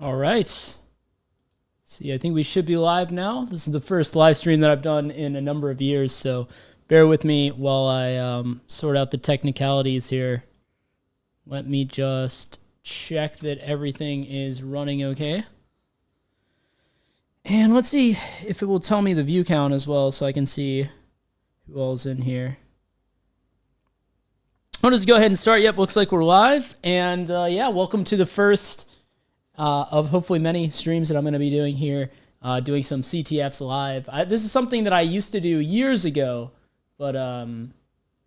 All right. See, I think we should be live now. This is the first live stream that I've done in a number of years, so bear with me while I sort out the technicalities here. Let me just check that everything is running okay. And let's see if it will tell me the view count as well so I can see who all's in here. I'll just go ahead and start. Yep, looks like we're live. And yeah, welcome to the first of hopefully many streams that I'm going to be doing here, doing some CTFs live. This is something that I used to do years ago, but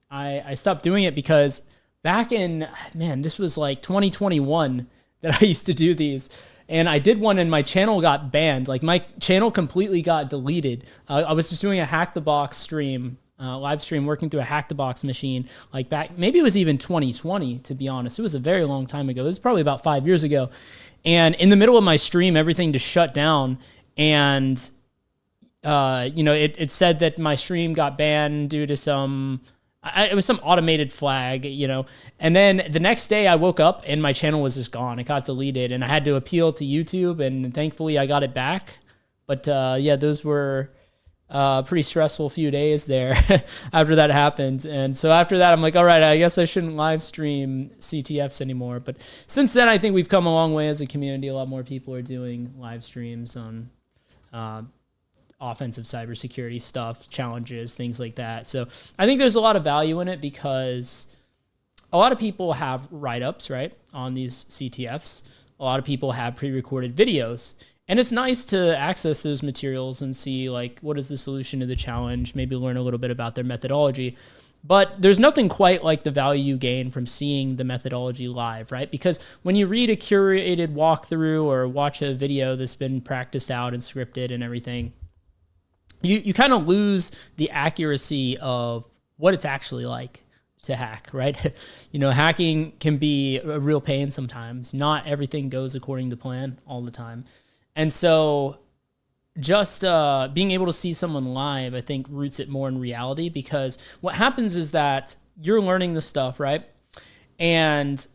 I stopped doing it because back in, man, this was like 2021 that I used to do these. And I did one and my channel got banned. Like my channel completely got deleted. I was just doing a Hack the Box stream, live stream, working through a Hack the Box machine. Like back, maybe it was even 2020, to be honest. It was a very long time ago. It was probably about 5 years ago. And in the middle of my stream, everything just shut down. And, it said that my stream got banned due to some... it was some automated flag, and then the next day I woke up and my channel was just gone. It got deleted and I had to appeal to YouTube and thankfully I got it back. But yeah, those were pretty stressful few days there after that happened. And so after that, I'm like, all right, I guess I shouldn't live stream CTFs anymore. But since then, I think we've come a long way as a community. A lot more people are doing live streams on offensive cybersecurity stuff, challenges, things like that. So I think there's a lot of value in it because a lot of people have write-ups, right, on these CTFs. A lot of people have pre-recorded videos. And it's nice to access those materials and see, like, what is the solution to the challenge, maybe learn a little bit about their methodology. But there's nothing quite like the value you gain from seeing the methodology live, right? Because when you read a curated walkthrough or watch a video that's been practiced out and scripted and everything, you kind of lose the accuracy of what it's actually like to hack, right? Hacking can be a real pain sometimes. Not everything goes according to plan all the time. And so just being able to see someone live, I think, roots it more in reality, because what happens is that you're learning this stuff, right? And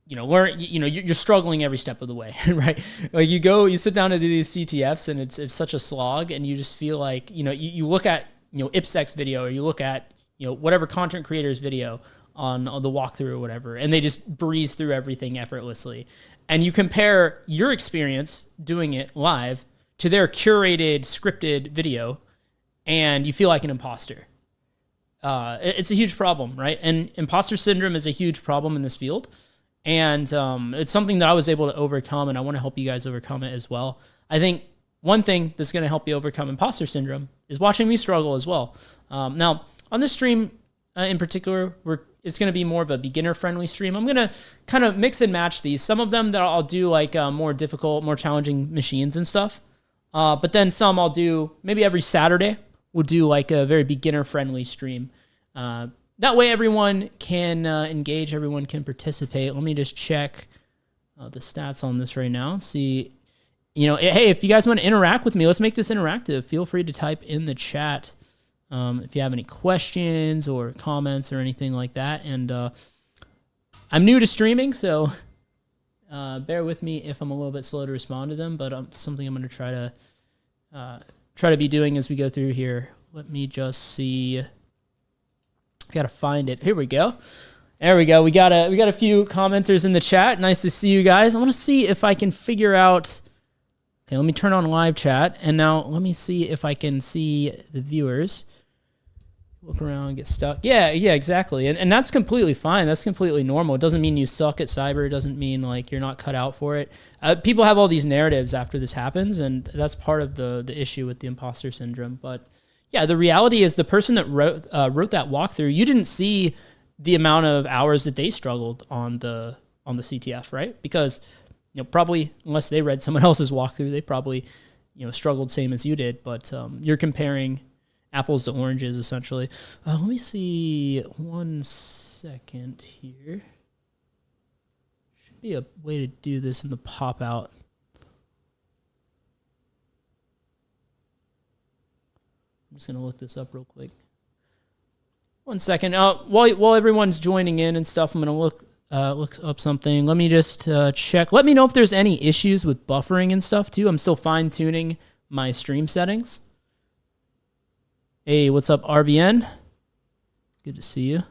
you're struggling every step of the way, right? Like you sit down to do these CTFs and it's such a slog, and you just feel like, you look at, IPSEC's video, or you look at, whatever content creator's video on the walkthrough or whatever, and they just breeze through everything effortlessly. And you compare your experience doing it live to their curated, scripted video, and you feel like an imposter. It's a huge problem, right? And imposter syndrome is a huge problem in this field. And it's something that I was able to overcome, and I want to help you guys overcome it as well. I think one thing that's going to help you overcome imposter syndrome is watching me struggle as well. Now, on this stream in particular, it's going to be more of a beginner-friendly stream. I'm going to kind of mix and match these. Some of them that I'll do like more difficult, more challenging machines and stuff. But then some I'll do maybe every Saturday. We'll do like a very beginner-friendly stream. That way everyone can engage, everyone can participate. Let me just check the stats on this right now. See, hey, if you guys want to interact with me, let's make this interactive. Feel free to type in the chat if you have any questions or comments or anything like that. And I'm new to streaming, so bear with me if I'm a little bit slow to respond to them, but something I'm going to try to be doing as we go through here. Let me just see. I gotta find it. Here we go. There we go. We got a few commenters in the chat. Nice to see you guys. I want to see if I can figure out. Okay, let me turn on live chat, and now let me see if I can see the viewers. Look around and get stuck. Yeah, exactly. And that's completely fine. That's completely normal. It doesn't mean you suck at cyber. It doesn't mean like you're not cut out for it. People have all these narratives after this happens, and that's part of the issue with the imposter syndrome. But yeah, the reality is the person that wrote that walkthrough, you didn't see the amount of hours that they struggled on the CTF, right? Because probably unless they read someone else's walkthrough, they probably struggled same as you did. But you're comparing apples to oranges essentially. Let me see 1 second here. Should be a way to do this in the pop out. I'm just going to look this up real quick. 1 second. While everyone's joining in and stuff, I'm going to look look up something. Let me just check. Let me know if there's any issues with buffering and stuff too. I'm still fine tuning my stream settings. Hey, what's up, RBN? Good to see you.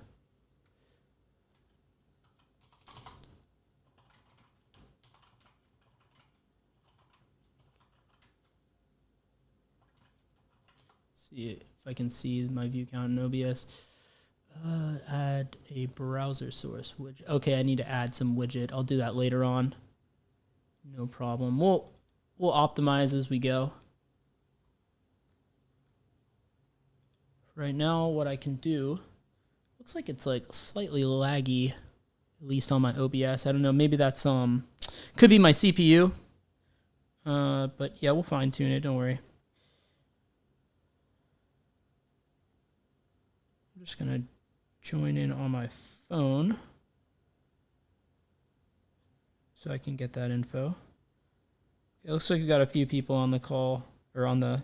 See if I can see my view count in OBS. Add a browser source widget. Okay, I need to add some widget. I'll do that later on. No problem. We'll optimize as we go. Right now, what I can do, looks like it's like slightly laggy, at least on my OBS. I don't know. Maybe that's could be my CPU. But yeah, we'll fine tune it. Don't worry. I'm just gonna join in on my phone so I can get that info. It looks like we got a few people on the call or on the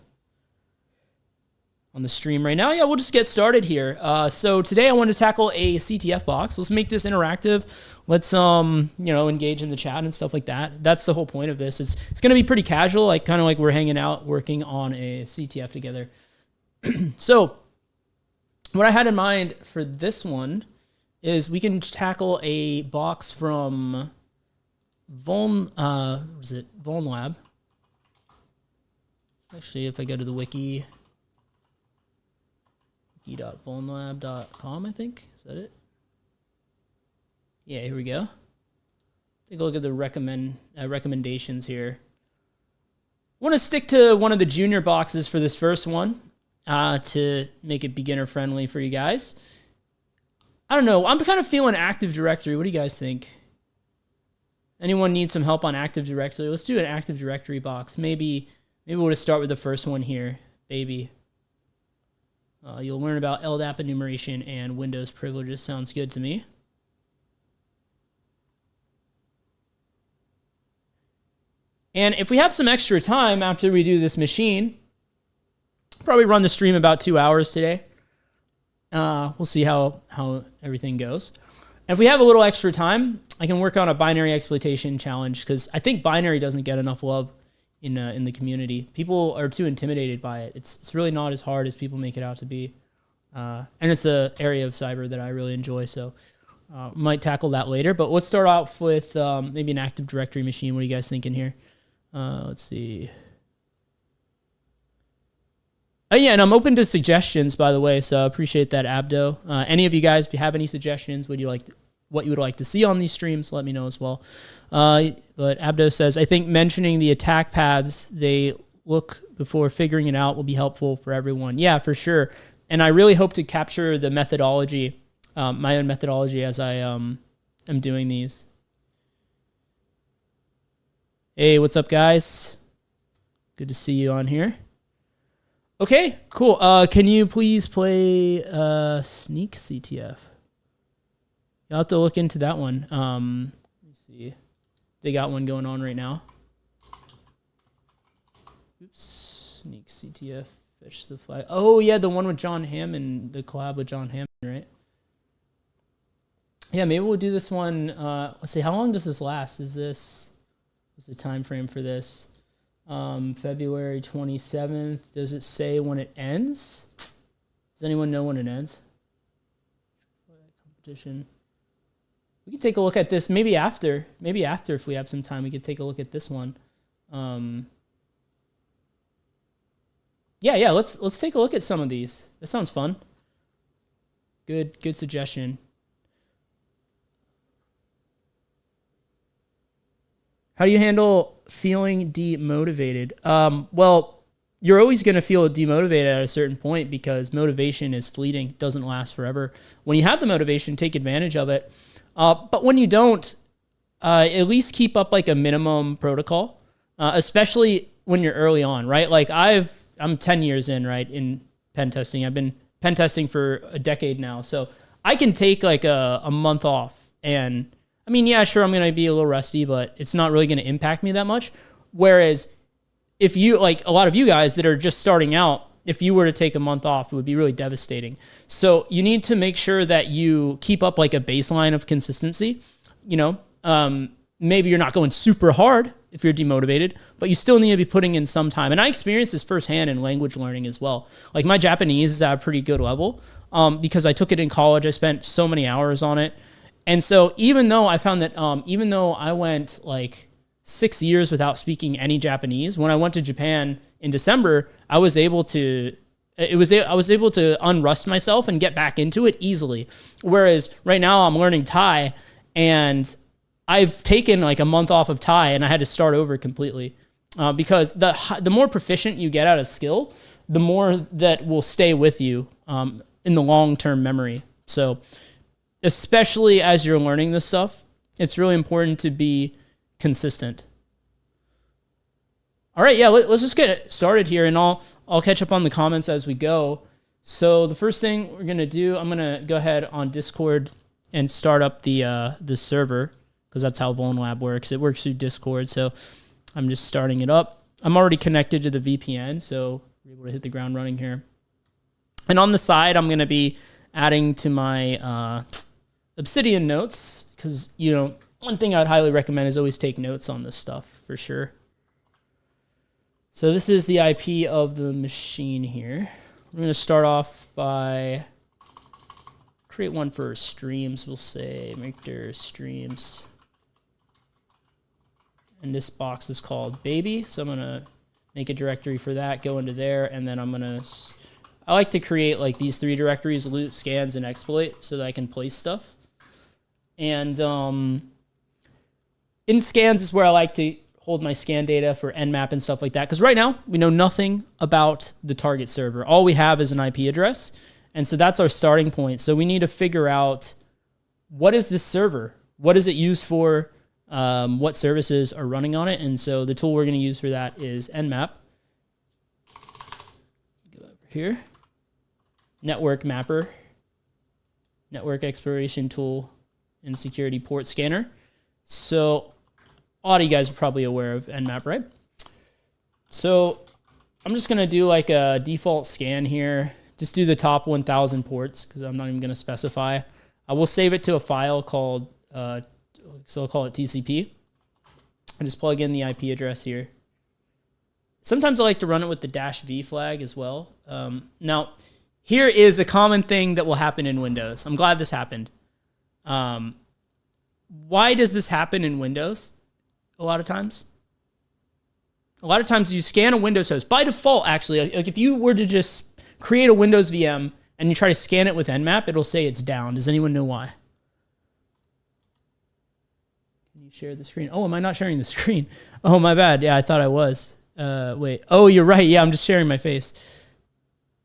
stream right now. Yeah, we'll just get started here. So today I want to tackle a CTF box. Let's make this interactive. Let's engage in the chat and stuff like that. That's the whole point of this. It's going to be pretty casual, like kind of like we're hanging out working on a CTF together. So what I had in mind for this one is we can tackle a box from VulnLab. Actually, if I go to the wiki, wiki.vulnlab.com, I think. Is that it? Yeah, here we go. Take a look at the recommendations here. I want to stick to one of the junior boxes for this first one. To make it beginner friendly for you guys. I don't know. I'm kind of feeling Active Directory. What do you guys think? Anyone need some help on Active Directory? Let's do an Active Directory box. Maybe we'll just start with the first one here, baby. You'll learn about LDAP enumeration and Windows privileges. Sounds good to me. And if we have some extra time after we do this machine, probably run the stream about 2 hours today. We'll see how everything goes. And if we have a little extra time, I can work on a binary exploitation challenge because I think binary doesn't get enough love in the community. People are too intimidated by it. It's really not as hard as people make it out to be. And it's an area of cyber that I really enjoy, so might tackle that later. But let's start off with maybe an Active Directory machine. What are you guys thinking here? Let's see. Oh, yeah, and I'm open to suggestions, by the way, so I appreciate that, Abdo. Any of you guys, if you have any suggestions, what you would like to see on these streams, let me know as well. But Abdo says, I think mentioning the attack paths they look before figuring it out will be helpful for everyone. Yeah, for sure. And I really hope to capture the methodology, my own methodology as I am doing these. Hey, what's up, guys? Good to see you on here. Okay, cool. Can you please play Sneak CTF? You'll have to look into that one. Let me see. They got one going on right now. Oops. Sneak CTF. Fetch the flag. Oh, yeah, the one with John Hammond, the collab with John Hammond, right? Yeah, maybe we'll do this one. Let's see, how long does this last? What's the time frame for this? February 27th. Does it say when it ends? Does anyone know when it ends? Competition. We could take a look at this maybe after. Maybe after, if we have some time, we could take a look at this one. Yeah. Let's take a look at some of these. That sounds fun. Good suggestion. How do you handle feeling demotivated? Well, you're always going to feel demotivated at a certain point because motivation is fleeting, doesn't last forever. When you have the motivation, take advantage of it. But when you don't, at least keep up like a minimum protocol, especially when you're early on, right? Like I'm 10 years in, right, in pen testing. I've been pen testing for a decade now. So I can take like a month off and I mean, yeah, sure, I'm going to be a little rusty, but it's not really going to impact me that much. Whereas if you, like a lot of you guys that are just starting out, if you were to take a month off, it would be really devastating. So you need to make sure that you keep up like a baseline of consistency. Maybe you're not going super hard if you're demotivated, but you still need to be putting in some time. And I experienced this firsthand in language learning as well. Like my Japanese is at a pretty good level because I took it in college. I spent so many hours on it. And so even though I found that even though I went like 6 years without speaking any Japanese, when I went to Japan in December, I was able to unrust myself and get back into it easily. Whereas right now I'm learning Thai and I've taken like a month off of Thai and I had to start over completely because the more proficient you get at a skill, the more that will stay with you in the long-term memory. So especially as you're learning this stuff, it's really important to be consistent. All right, yeah, let's just get started here, and I'll catch up on the comments as we go. So the first thing we're gonna do, I'm gonna go ahead on Discord and start up the server because that's how VulnLab works. It works through Discord, so I'm just starting it up. I'm already connected to the VPN, so we're able to hit the ground running here. And on the side, I'm gonna be adding to my Obsidian notes because one thing I'd highly recommend is always take notes on this stuff for sure. So this is the IP of the machine here. We're going to start off by create one for streams. We'll say Victor streams. And this box is called baby. So I'm going to make a directory for that, go into there, and then I like to create like these 3 directories, loot, scans, and exploit, so that I can place stuff. And in scans is where I like to hold my scan data for Nmap and stuff like that. Because right now, we know nothing about the target server. All we have is an IP address. And so that's our starting point. So we need to figure out, what is this server? What is it used for? What services are running on it? And so the tool we're going to use for that is Nmap. Go over here. Network mapper. Network exploration tool. And security port scanner. So a lot of you guys are probably aware of Nmap, right? So I'm just going to do like a default scan here. Just do the top 1,000 ports because I'm not even going to specify. I will save it to a file called, so I'll call it TCP. I just plug in the IP address here. Sometimes I like to run it with the -v flag as well. Now, here is a common thing that will happen in Windows. I'm glad this happened. Why does this happen in Windows? A lot of times you scan a Windows host by default. Actually, like if you were to just create a Windows VM and you try to scan it with Nmap, it'll say it's down. Does anyone know why? Can you share the screen? Oh, am I not sharing the screen? Oh, my bad. Yeah, I thought I was. Wait. Oh, you're right. Yeah, I'm just sharing my face.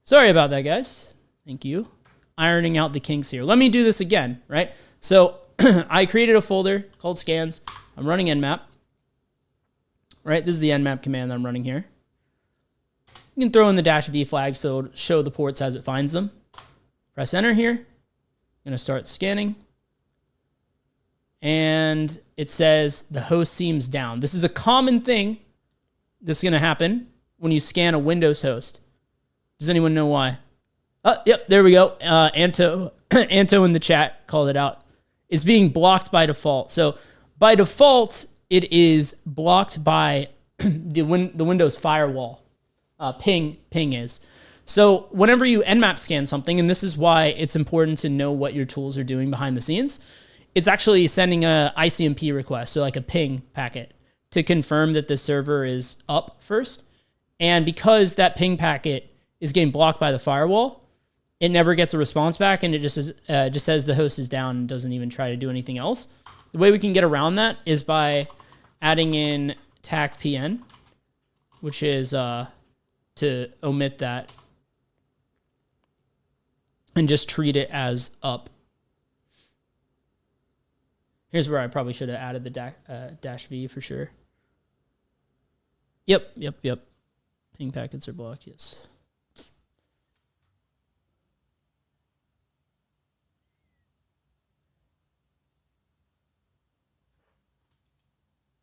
Sorry about that, guys. Thank you. Ironing out the kinks here. Let me do this again, right? So I created a folder called scans. I'm running Nmap. Right, this is the Nmap command that I'm running here. You can throw in the -v flag so it'll show the ports as it finds them. Press enter here. I'm going to start scanning. And it says the host seems down. This is a common thing that's going to happen when you scan a Windows host. Does anyone know why? Oh, yep, there we go. Anto in the chat called it out. It's being blocked by default. So by default, it is blocked by the Windows firewall. Ping is. So whenever you Nmap scan something, and this is why it's important to know what your tools are doing behind the scenes, it's actually sending a ICMP request, so like a ping packet, to confirm that the server is up first. And because that ping packet is getting blocked by the firewall, it never gets a response back, and it just says the host is down and doesn't even try to do anything else. The way we can get around that is by adding in TACPN, which is to omit that and just treat it as up. Here's where I probably should have added the -v for sure. Yep. Ping packets are blocked, yes.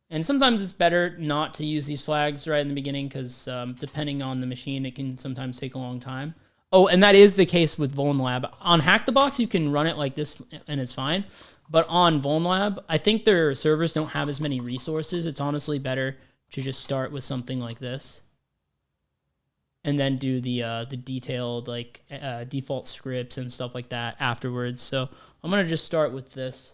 And sometimes it's better not to use these flags right in the beginning because depending on the machine, it can sometimes take a long time. Oh, and that is the case with VulnLab. On Hack the Box, you can run it like this and it's fine. But on VulnLab, I think their servers don't have as many resources. It's honestly better to just start with something like this and then do the detailed like default scripts and stuff like that afterwards. So I'm going to just start with this.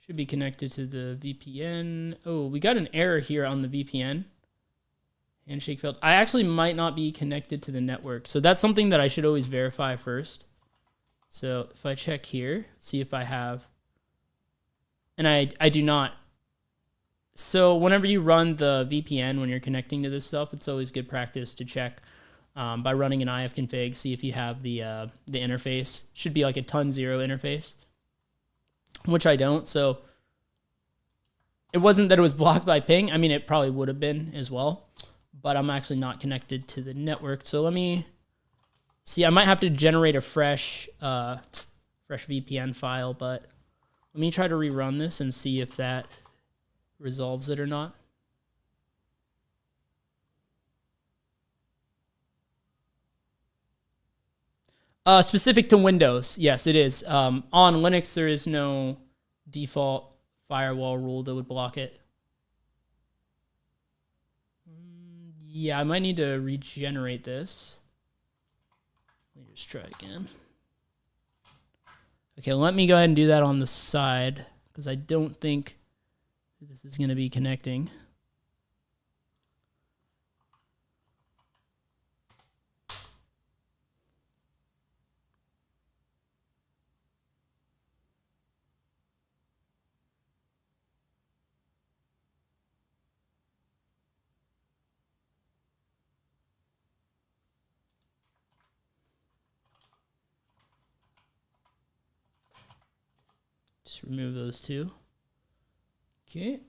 Should be connected to the VPN. Oh, we got an error here on the VPN. Handshake failed. I actually might not be connected to the network. So that's something that I should always verify first. So if I check here, see if I have, and I do not. So whenever you run the VPN, when you're connecting to this stuff, it's always good practice to check by running an ifconfig, see if you have the interface. Should be like a ton 0 interface, which I don't. So it wasn't that it was blocked by ping. I mean, it probably would have been as well, but I'm actually not connected to the network. So let me see. I might have to generate a fresh VPN file, but let me try to rerun this and see if that resolves it or not. Specific to Windows, yes, it is. On Linux, there is no default firewall rule that would block it. Yeah, I might need to regenerate this. Let me just try again. Okay, let me go ahead and do that on the side because I don't think this is going to be connecting. Just remove those two. Okay.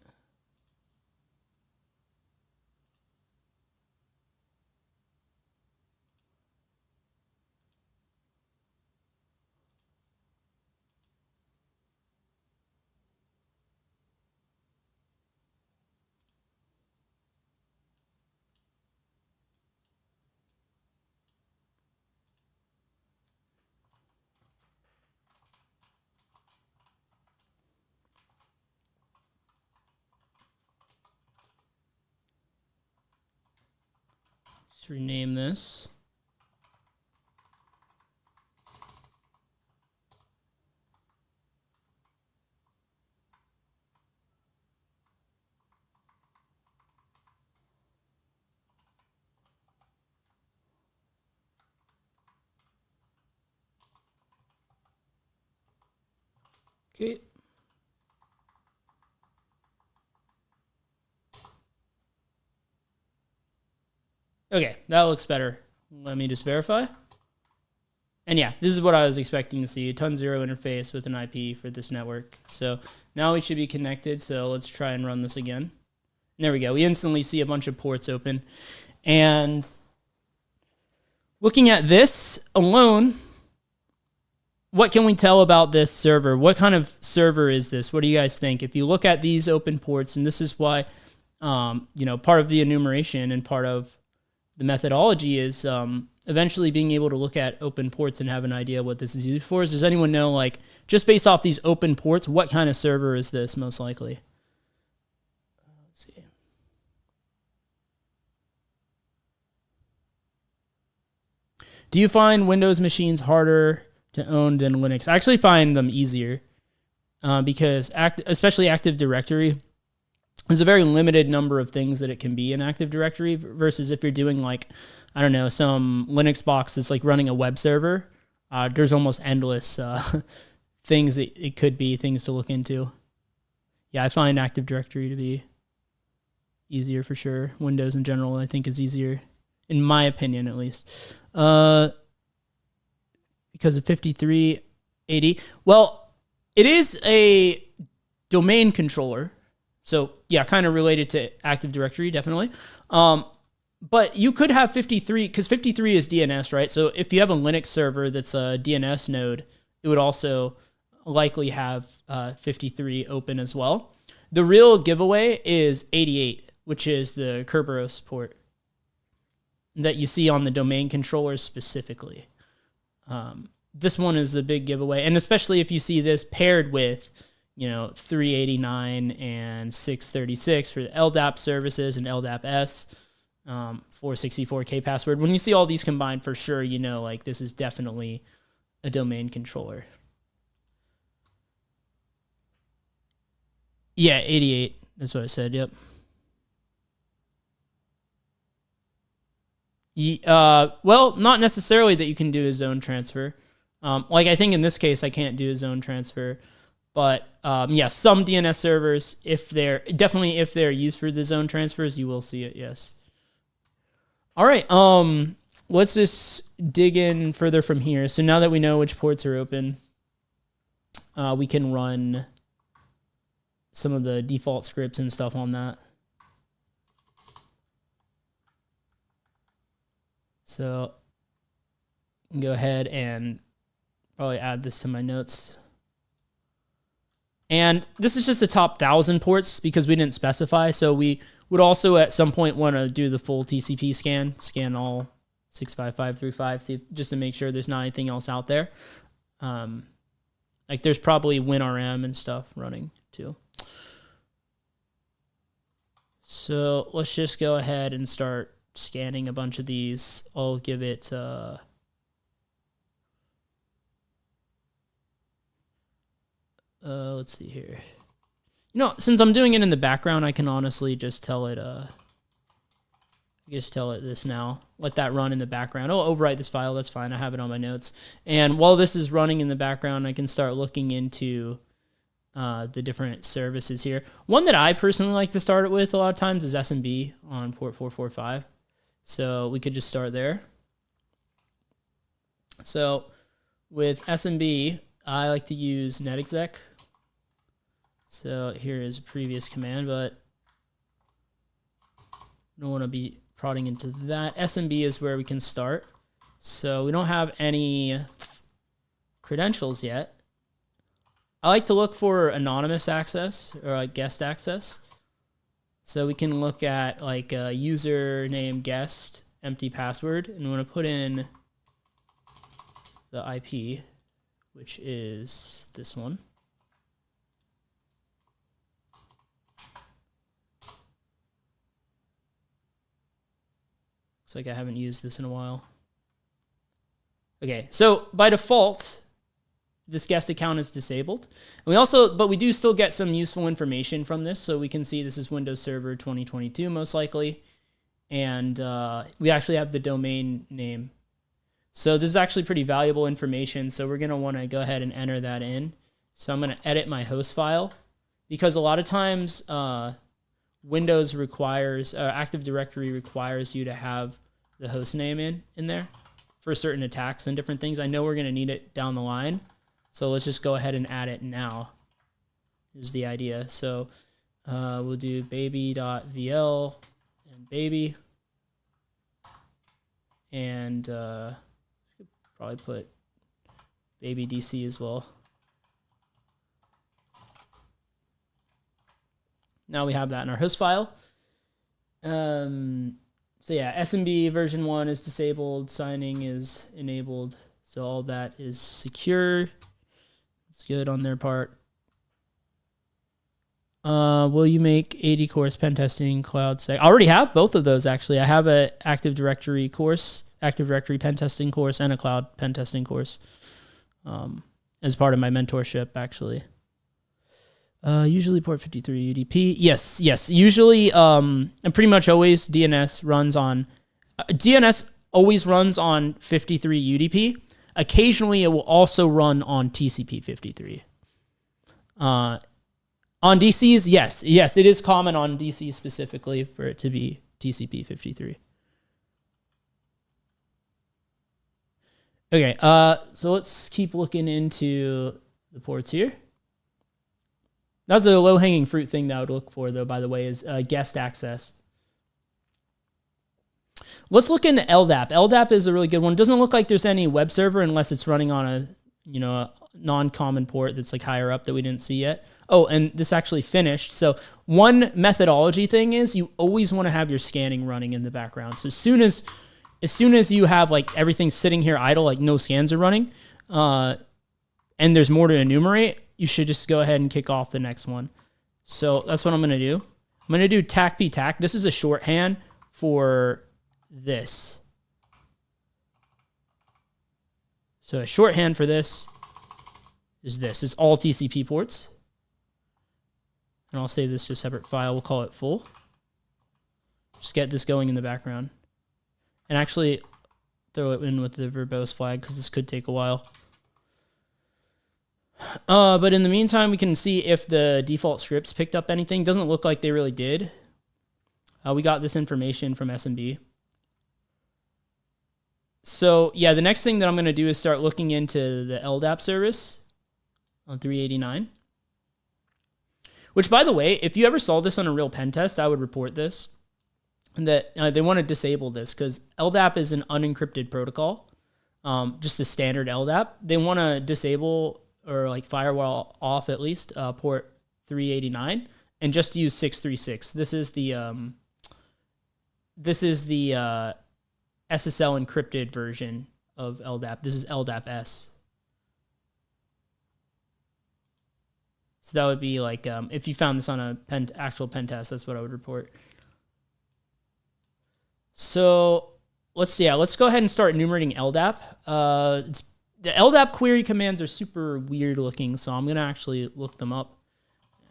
Let's rename this. Okay. Okay, that looks better. Let me just verify. And yeah, this is what I was expecting to see, a ton 0 interface with an IP for this network. So now we should be connected. So let's try and run this again. And there we go. We instantly see a bunch of ports open. And looking at this alone, what can we tell about this server? What kind of server is this? What do you guys think? If you look at these open ports, and this is why, part of the enumeration and part of the methodology is eventually being able to look at open ports and have an idea what this is used for. Does anyone know, like, just based off these open ports, what kind of server is this most likely? Let's see. Do you find Windows machines harder to own than Linux? I actually find them easier because especially Active Directory, there's a very limited number of things that it can be in Active Directory versus if you're doing like, I don't know, some Linux box that's like running a web server, there's almost endless things that it could be, things to look into. Yeah, I find Active Directory to be easier for sure. Windows in general, I think, is easier, in my opinion at least. Because of 5380. Well, it is a domain controller. So yeah, kind of related to Active Directory, definitely. But you could have 53, because 53 is DNS, right? So if you have a Linux server that's a DNS node, it would also likely have 53 open as well. The real giveaway is 88, which is the Kerberos port that you see on the domain controllers specifically. This one is the big giveaway, and especially if you see this paired with, 389 and 636 for the LDAP services and LDAP-S, 464K password. When you see all these combined, for sure, like this is definitely a domain controller. Yeah, 88. That's what I said. Yep. Well, not necessarily that you can do a zone transfer. Like I think in this case, I can't do a zone transfer, but yeah, some DNS servers, if they're used for the zone transfers, you will see it. Yes. All right. Let's just dig in further from here. So now that we know which ports are open, we can run some of the default scripts and stuff on that. So I can go ahead and probably add this to my notes. And this is just the top 1,000 ports because we didn't specify. So we would also at some point want to do the full TCP scan all 65535, see, just to make sure there's not anything else out there. Like there's probably WinRM and stuff running too. So let's just go ahead and start scanning a bunch of these. I'll give it let's see here. Since I'm doing it in the background, I can honestly just tell it this now. Let that run in the background. I'll overwrite this file, that's fine. I have it on my notes. And while this is running in the background, I can start looking into the different services here. One that I personally like to start it with a lot of times is SMB on port 445. So we could just start there. So with SMB, I like to use netexec. So here is a previous command, but I don't want to be prodding into that. SMB is where we can start. So we don't have any credentials yet. I like to look for anonymous access or like guest access. So we can look at like a username guest, empty password, and we want to put in the IP, which is this one. Looks like I haven't used this in a while. Okay, so by default, this guest account is disabled. And but we do still get some useful information from this. So we can see this is Windows Server 2022 most likely. And we actually have the domain name. So this is actually pretty valuable information. So we're gonna wanna go ahead and enter that in. So I'm gonna edit my host file because a lot of times Windows requires, Active Directory requires you to have the host name in there for certain attacks and different things. I know we're gonna need it down the line. So let's just go ahead and add it now, is the idea. So we'll do baby.vl and baby. And probably put baby DC as well. Now we have that in our host file. So yeah, SMB version 1 is disabled, signing is enabled. So all that is secure. It's good on their part. Will you make 80 course pen testing cloud sec? I already have both of those actually. I have an Active Directory course, Active Directory pen testing course, and a cloud pen testing course as part of my mentorship actually. Usually port 53 UDP. Yes. Usually, and pretty much always DNS always runs on 53 UDP. Occasionally, it will also run on TCP 53. On DCs, yes, it is common on DC specifically for it to be TCP 53. Okay, so let's keep looking into the ports here. That's a low-hanging fruit thing that I would look for, though, by the way, is guest access. Let's look into LDAP. LDAP is a really good one. It doesn't look like there's any web server unless it's running on a, a non-common port that's like higher up that we didn't see yet. Oh, and this actually finished. So one methodology thing is you always want to have your scanning running in the background. So as soon as you have like everything sitting here idle, like no scans are running, and there's more to enumerate, you should just go ahead and kick off the next one. So that's what I'm going to do. I'm going to do TAC-P-TAC. This is a shorthand for this. So a shorthand for this is this. It's all TCP ports. And I'll save this to a separate file. We'll call it full. Just get this going in the background. And actually throw it in with the verbose flag because this could take a while. But in the meantime, we can see if the default scripts picked up anything. Doesn't look like they really did. We got this information from SMB. So yeah, the next thing that I'm going to do is start looking into the LDAP service on 389. Which, by the way, if you ever saw this on a real pen test, I would report this. And that they want to disable this because LDAP is an unencrypted protocol, just the standard LDAP. They want to disable or like firewall off at least port 389 and just use 636. This is the SSL encrypted version of LDAP. This is LDAP S. So that would be like if you found this on a actual pen test, that's what I would report. So let's go ahead and start enumerating LDAP. The LDAP query commands are super weird looking, so I'm going to actually look them up.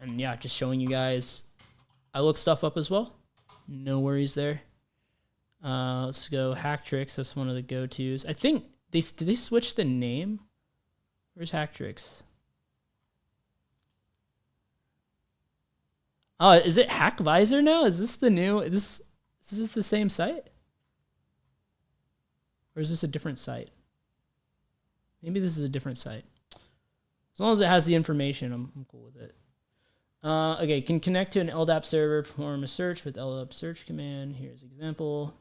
And yeah, just showing you guys. I look stuff up as well. No worries there. Let's go Hacktrix. That's one of the go-tos. I think, did they switch the name? Where's Hacktrix? Oh, is it HackVisor now? Is this the new, is this the same site? Or is this a different site? Maybe this is a different site. As long as it has the information, I'm cool with it. Okay, can connect to an LDAP server, perform a search with LDAP search command. Here's an example.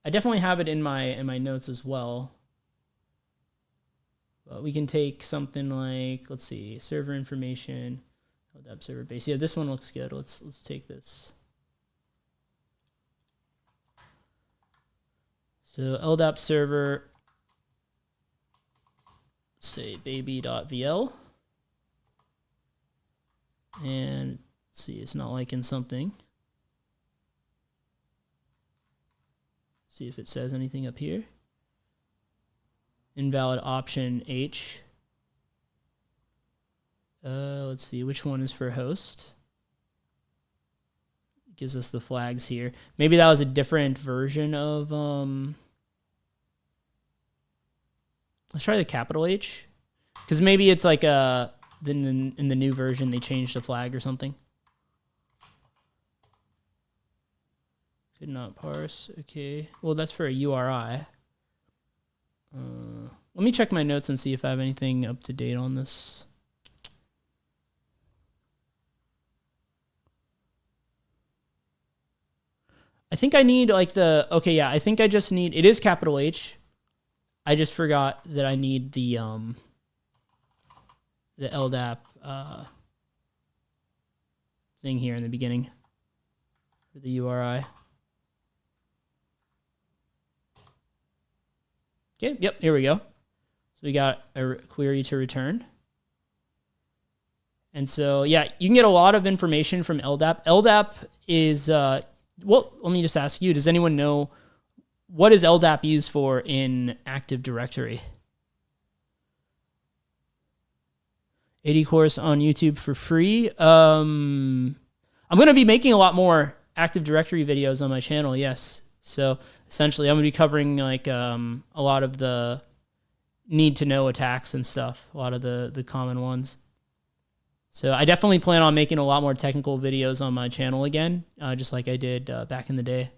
I definitely have it in my notes as well. But we can take something like, let's see, server information, LDAP server base. Yeah, this one looks good. Let's take this. So LDAP server, say baby.vl. And let's see, it's not liking something. See if it says anything up here. Invalid option H. Let's see, which one is for host? It gives us the flags here. Maybe that was a different version of, let's try the capital H. Because maybe it's like in the new version they changed the flag or something. Could not parse. Okay. Well, that's for a URI. Let me check my notes and see if I have anything up to date on this. I think I need like okay, yeah, I think I just need, it is capital H. I just forgot that I need the LDAP thing here in the beginning for the URI. Okay, yep, here we go. So we got a query to return. And so, yeah, you can get a lot of information from LDAP. LDAP is, well, let me just ask you, does anyone know what is LDAP used for in Active Directory? 80 course on YouTube for free. I'm going to be making a lot more Active Directory videos on my channel, yes. So essentially, I'm going to be covering like a lot of the need-to-know attacks and stuff, a lot of the common ones. So I definitely plan on making a lot more technical videos on my channel again, just like I did back in the day.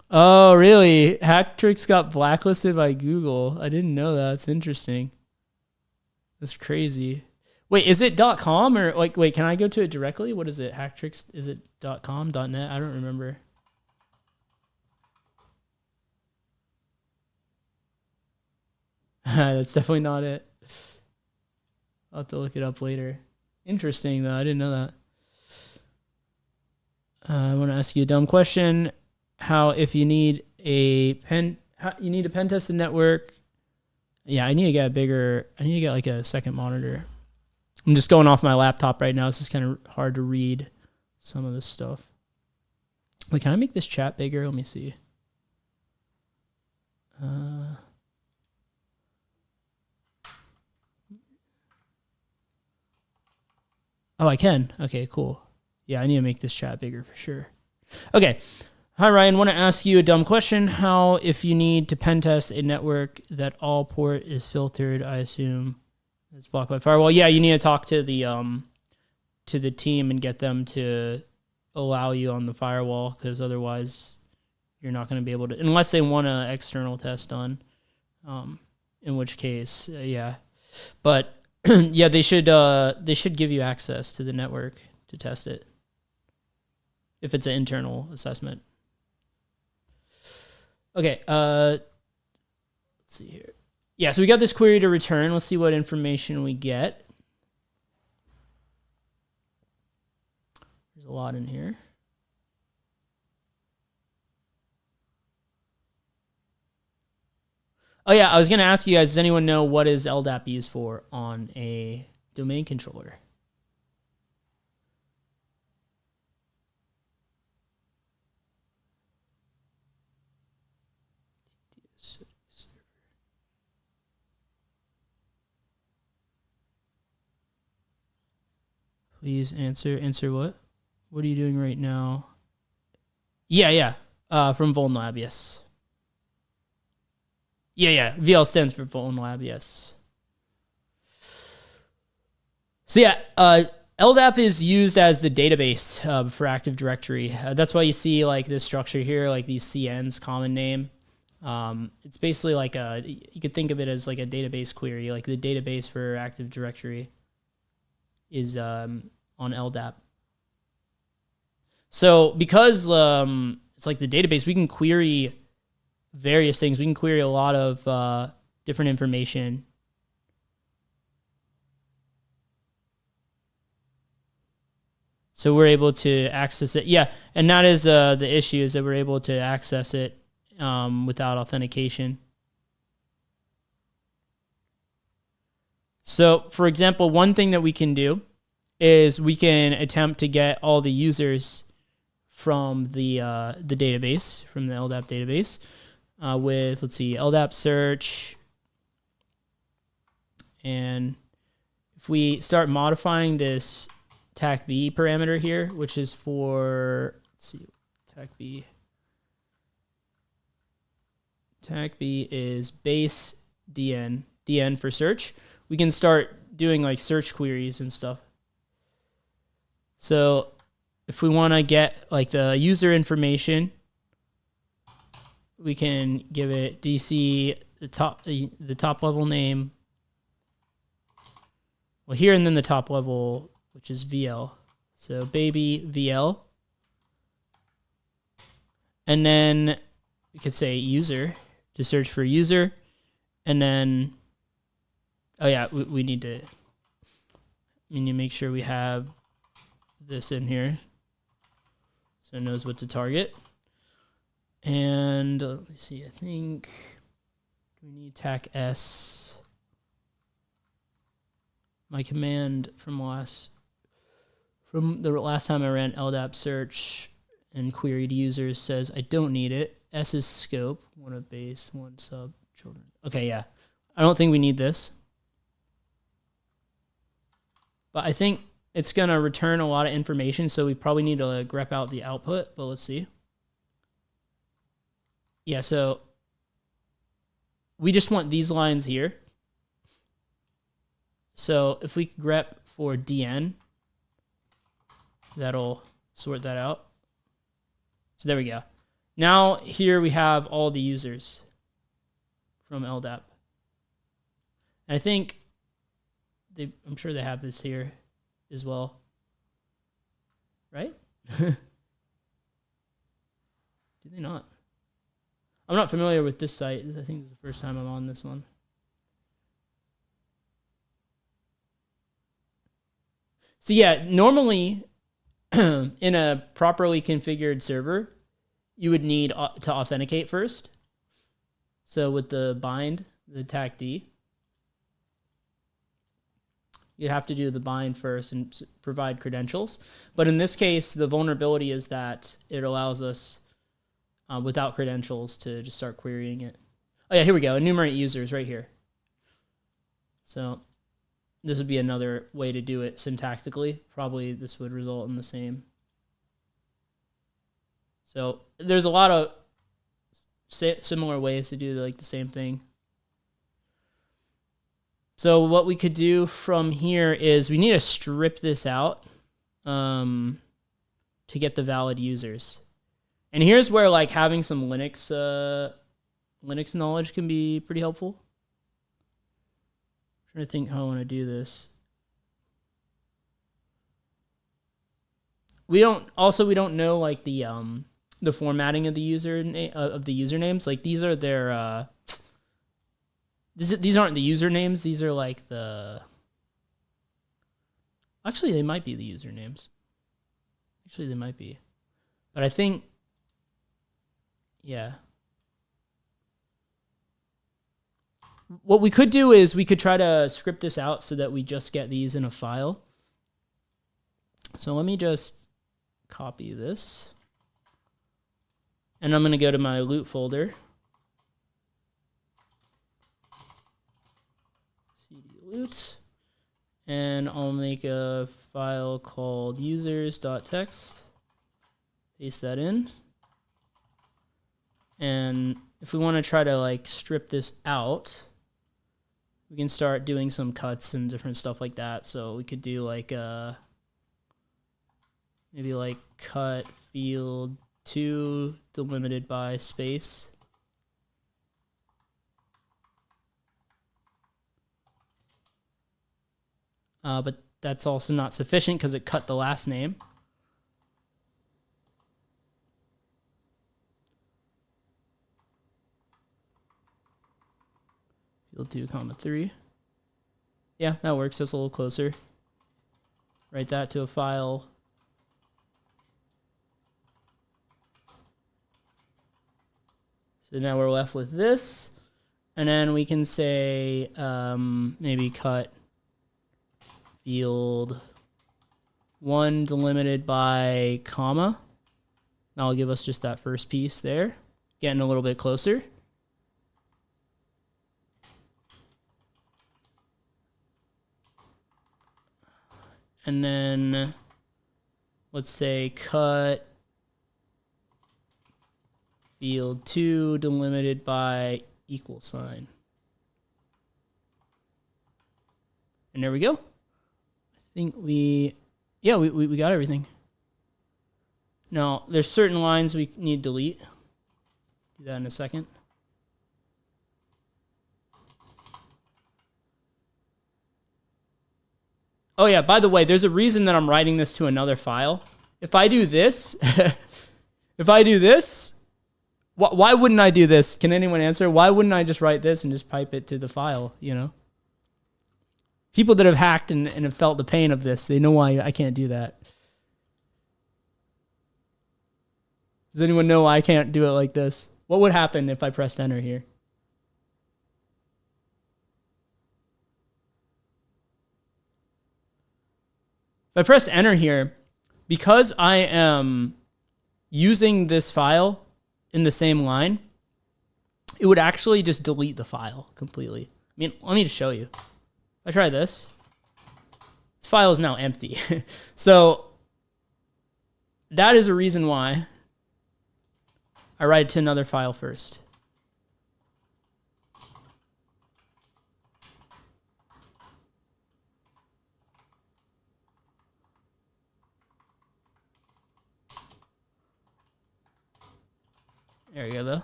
Oh, really? Hacktrix got blacklisted by Google. I didn't know that. It's interesting. That's crazy. Wait, is it .com or like, wait, can I go to it directly? What is it? Hacktricks? Is it .com, .net? I don't remember. That's definitely not it. I'll have to look it up later. Interesting though. I didn't know that. I want to ask you a dumb question. How if you need a pen tested network? Yeah, I need to get like a second monitor. I'm just going off my laptop right now. It's just kind of hard to read some of this stuff. Wait, can I make this chat bigger? Let me see. Oh, I can. Okay, cool. Yeah, I need to make this chat bigger for sure. Okay. Hi, Ryan. Want to ask you a dumb question. How if you need to pen test a network that all port is filtered, I assume it's blocked by firewall. Yeah, you need to talk to the team and get them to allow you on the firewall, because otherwise you're not going to be able to, unless they want an external test done. In which case, yeah. But yeah, they should give you access to the network to test it if it's an internal assessment. Okay, let's see here. Yeah, so we got this query to return. Let's see what information we get. There's a lot in here. Oh yeah, I was going to ask you guys, does anyone know what is LDAP used for on a domain controller? Please answer. Answer what? What are you doing right now? Yeah. From VulnLab, yes. Yeah. VL stands for VulnLab, yes. So yeah, LDAP is used as the database for Active Directory. That's why you see like this structure here, like these CNs, common name. It's basically like you could think of it as like a database query, like the database for Active Directory is on LDAP. So because it's like the database, we can query various things. We can query a lot of different information. So we're able to access it. Yeah, and that is the issue, is that we're able to access it without authentication. So, for example, one thing that we can do is we can attempt to get all the users from the database, from the LDAP database, with, let's see, LDAP search. And if we start modifying this TAC-B parameter here, which is for, let's see, TAC-B. TAC-B is base DN for search. We can start doing like search queries and stuff. So if we want to get like the user information, we can give it DC, the top level name. Well, here and then the top level, which is VL. So baby VL. And then we could say user to search for user. And then, oh yeah, we need to make sure we have this in here so it knows what to target. And let me see, I think we need TAC S. My command from the last time I ran LDAP search and queried users says I don't need it. S is scope, one of base, one sub, children. Okay, yeah. I don't think we need this. But I think it's going to return a lot of information, so we probably need to like grep out the output, but let's see. Yeah, so we just want these lines here. So if we grep for DN, that'll sort that out. So there we go. Now here we have all the users from LDAP. And I think I'm sure they have this here as well, right? Do they not? I'm not familiar with this site. I think this is the first time I'm on this one. So yeah, normally in a properly configured server, you would need to authenticate first. So with the bind, the TACD, you'd have to do the bind first and provide credentials. But in this case, the vulnerability is that it allows us without credentials to just start querying it. Oh yeah, here we go. Enumerate users right here. So this would be another way to do it syntactically. Probably this would result in the same. So there's a lot of similar ways to do like the same thing. So what we could do from here is we need to strip this out to get the valid users. And here's where like having some Linux knowledge can be pretty helpful. I'm trying to think how I want to do this. We don't know like the formatting of the usernames. Like these are their these aren't the usernames. These are like the. Actually, they might be the usernames. Actually, they might be, but I think. Yeah. What we could do is we could try to script this out so that we just get these in a file. So let me just copy this. And I'm going to go to my loot folder. cd loot. And I'll make a file called users.txt. Paste that in. And if we want to try to like strip this out, we can start doing some cuts and different stuff like that. So we could do like maybe like cut field 2 delimited by space. But that's also not sufficient because it cut the last name. Field 2, comma 3. Yeah, that works. That's a little closer. Write that to a file. So now we're left with this. And then we can say maybe cut field 1 delimited by comma. That'll give us just that first piece there. Getting a little bit closer. And then let's say cut field 2 delimited by equal sign. And there we go. I think we got everything. Now, there's certain lines we need to delete. Do that in a second. Oh yeah, by the way, there's a reason that I'm writing this to another file. If I do this, why wouldn't I do this? Can anyone answer? Why wouldn't I just write this and just pipe it to the file, you know? People that have hacked and have felt the pain of this, they know why I can't do that. Does anyone know why I can't do it like this? What would happen if I pressed enter here? If I press enter here, because I am using this file in the same line, it would actually just delete the file completely. I mean, let me just show you. If I try this file is now empty. So that is a reason why I write it to another file first. There we go, though.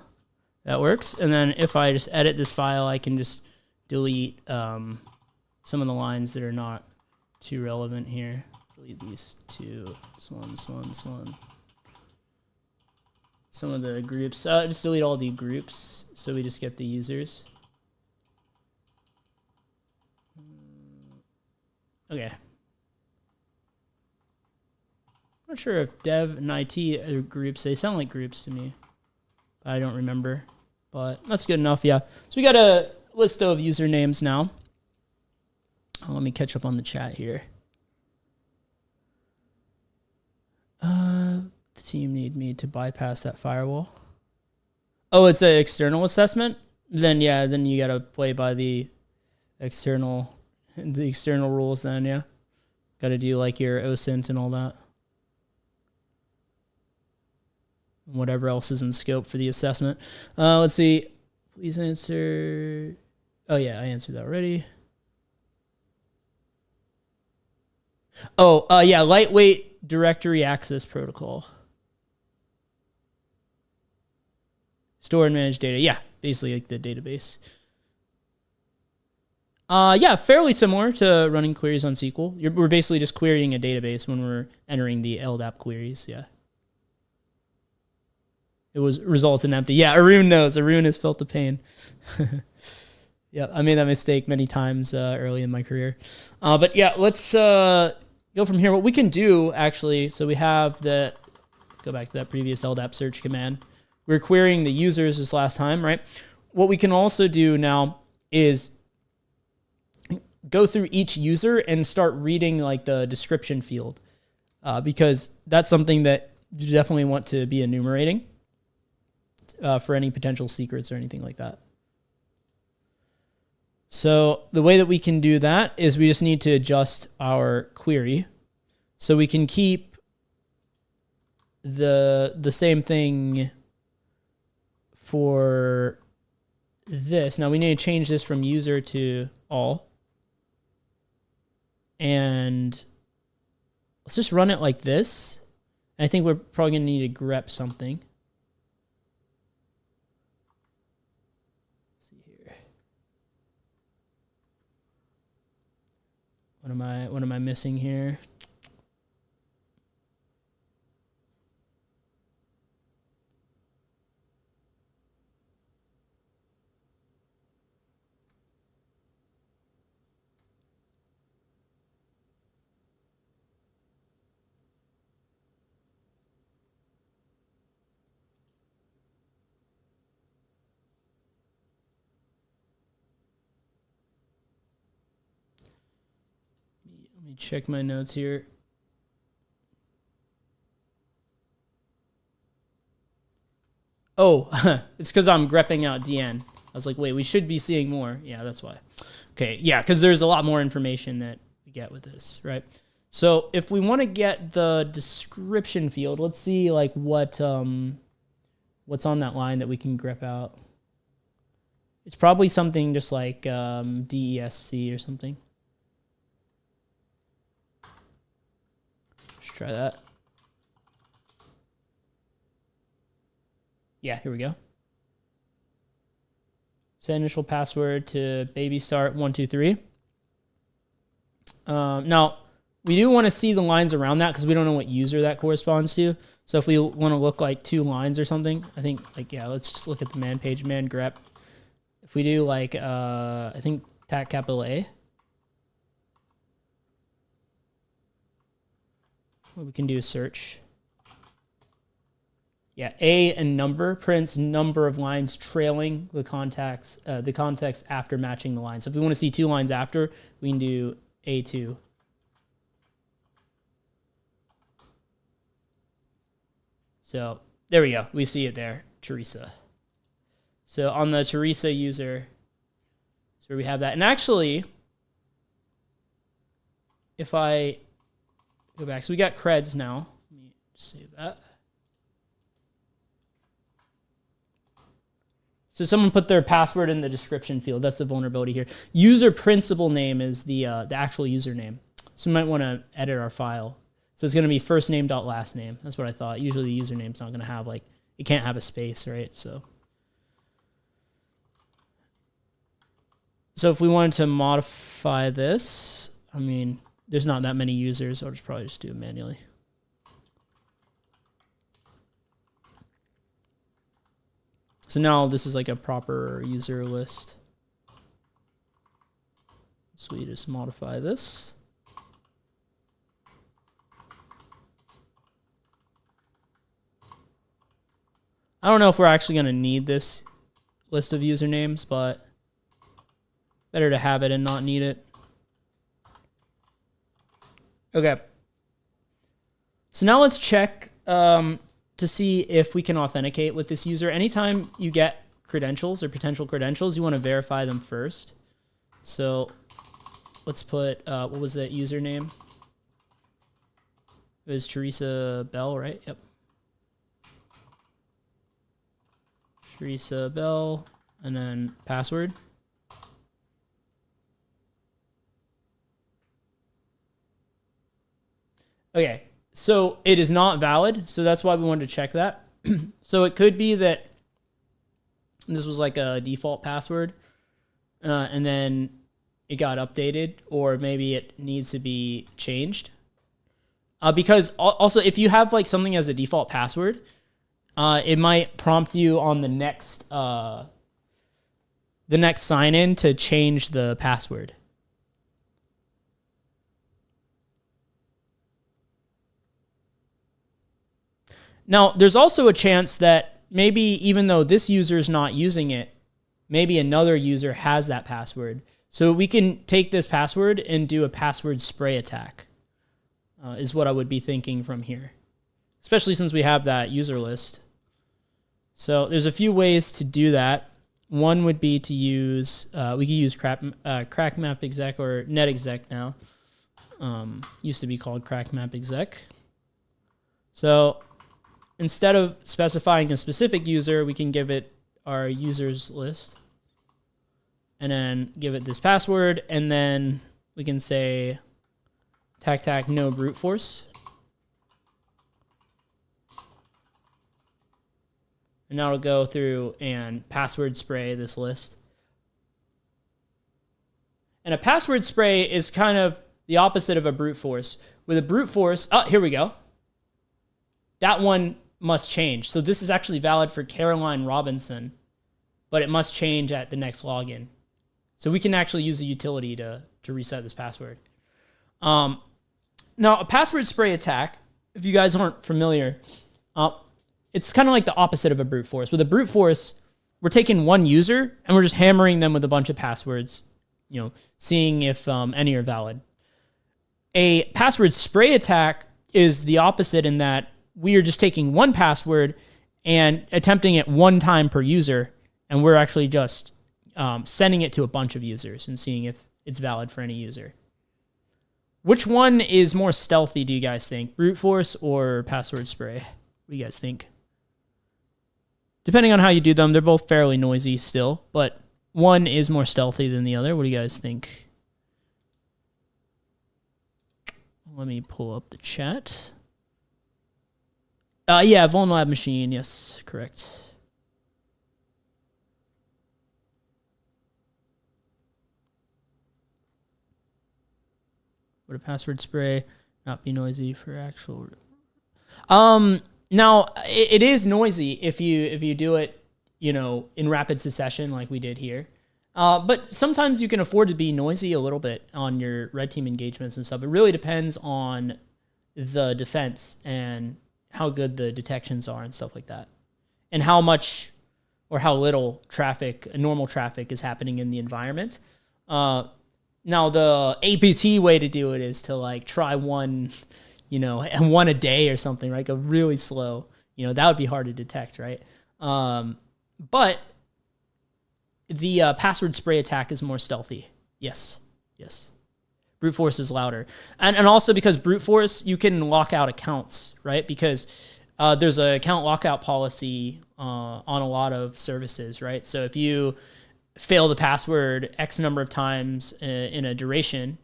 That works. And then if I just edit this file, I can just delete some of the lines that are not too relevant here. Delete these two. This one. Some of the groups. Just delete all the groups so we just get the users. Okay. Not sure if dev and IT are groups. They sound like groups to me. I don't remember. But that's good enough, yeah. So we got a list of usernames now. Let me catch up on the chat here. The team need me to bypass that firewall. Oh, it's an external assessment? Then yeah, then you gotta play by the external rules then, yeah. Gotta do like your OSINT and all that. And whatever else is in scope for the assessment. Let's see. Please answer. Oh yeah, I answered that already. Oh, yeah, lightweight directory access protocol. Store and manage data. Yeah, basically like the database. Yeah, fairly similar to running queries on SQL. We're basically just querying a database when we're entering the LDAP queries, yeah. It was result in empty. Yeah, Arun knows. Arun has felt the pain. Yeah, I made that mistake many times early in my career. But yeah, let's go from here. What we can do, actually, so we have the, go back to that previous LDAP search command. We were querying the users this last time, right? What we can also do now is go through each user and start reading like the description field because that's something that you definitely want to be enumerating for any potential secrets or anything like that. So the way that we can do that is we just need to adjust our query. So we can keep the same thing for this. Now we need to change this from user to all. And let's just run it like this. I think we're probably going to need to grep something. Let's see here. What am I missing here? Let me check my notes here. Oh, it's because I'm grepping out DN. I was like, wait, we should be seeing more. Yeah, that's why. Okay, yeah, because there's a lot more information that we get with this, right? So if we want to get the description field, let's see like what's on that line that we can grep out. It's probably something just like DESC or something. Let's try that. Yeah, here we go. Set initial password to baby start 123. Now, we do want to see the lines around that because we don't know what user that corresponds to. So if we want to look like 2 lines or something, I think like, yeah, let's just look at the man page, man grep. If we do like, I think tag capital A. What we can do is search. Yeah, A and number prints number of lines trailing the context after matching the line. So if we want to see 2 lines after, we can do A2. So there we go. We see it there, Teresa. So on the Teresa user, that's where we have that. And actually, if I go back, so we got creds now. Let me save that. So someone put their password in the description field. That's the vulnerability here. User principal name is the actual username. So we might want to edit our file. So it's going to be first name dot last name. That's what I thought. Usually the username's not going to have like, it can't have a space, right? So So if we wanted to modify this, I mean, there's not that many users, so I'll just probably just do it manually. So now this is like a proper user list. So we just modify this. I don't know if we're actually going to need this list of usernames, but better to have it and not need it. Okay. So now let's check to see if we can authenticate with this user. Anytime you get credentials or potential credentials, you want to verify them first. So let's put, what was that username? It was Teresa Bell, right? Yep. Teresa Bell, and then password. Okay, so it is not valid, so that's why we wanted to check that. So it could be that this was like a default password, and then it got updated, or maybe it needs to be changed. Because also, if you have like something as a default password, it might prompt you on the next sign-in to change the password. Now, there's also a chance that maybe even though this user is not using it, maybe another user has that password. So we can take this password and do a password spray attack, is what I would be thinking from here, especially since we have that user list. So there's a few ways to do that. One would be to use, we could use crackmap.exec or netexec now. Used to be called crackmap.exec. So instead of specifying a specific user, we can give it our users list and then give it this password. And then we can say tac no brute force. And now it'll go through and password spray this list. And a password spray is kind of the opposite of a brute force. With a brute force, oh, here we go. That one must change. So this is actually valid for Caroline Robinson, but it must change at the next login. So we can actually use a utility to reset this password. Now, a password spray attack, if you guys aren't familiar, it's kind of like the opposite of a brute force. With a brute force, we're taking one user and we're just hammering them with a bunch of passwords, seeing if any are valid. A password spray attack is the opposite in that we are just taking one password and attempting it one time per user, and we're actually just sending it to a bunch of users and seeing if it's valid for any user. Which one is more stealthy, do you guys think? Brute force or password spray? What do you guys think? Depending on how you do them, they're both fairly noisy still, but one is more stealthy than the other. What do you guys think? Let me pull up the chat. Yeah, Vuln Lab Machine. Yes, correct. Would a password spray not be noisy for actual? Now it is noisy if you do it, in rapid succession like we did here. But sometimes you can afford to be noisy a little bit on your red team engagements and stuff. It really depends on the defense and how good the detections are and stuff like that, and how much or how little normal traffic is happening in the environment. Now the APT way to do it is to try one, and one a day or something, right? Go really slow. That would be hard to detect, right? But the password spray attack is more stealthy. Yes. Brute force is louder. And also because brute force, you can lock out accounts, right? Because there's an account lockout policy on a lot of services, right? So if you fail the password X number of times in a duration,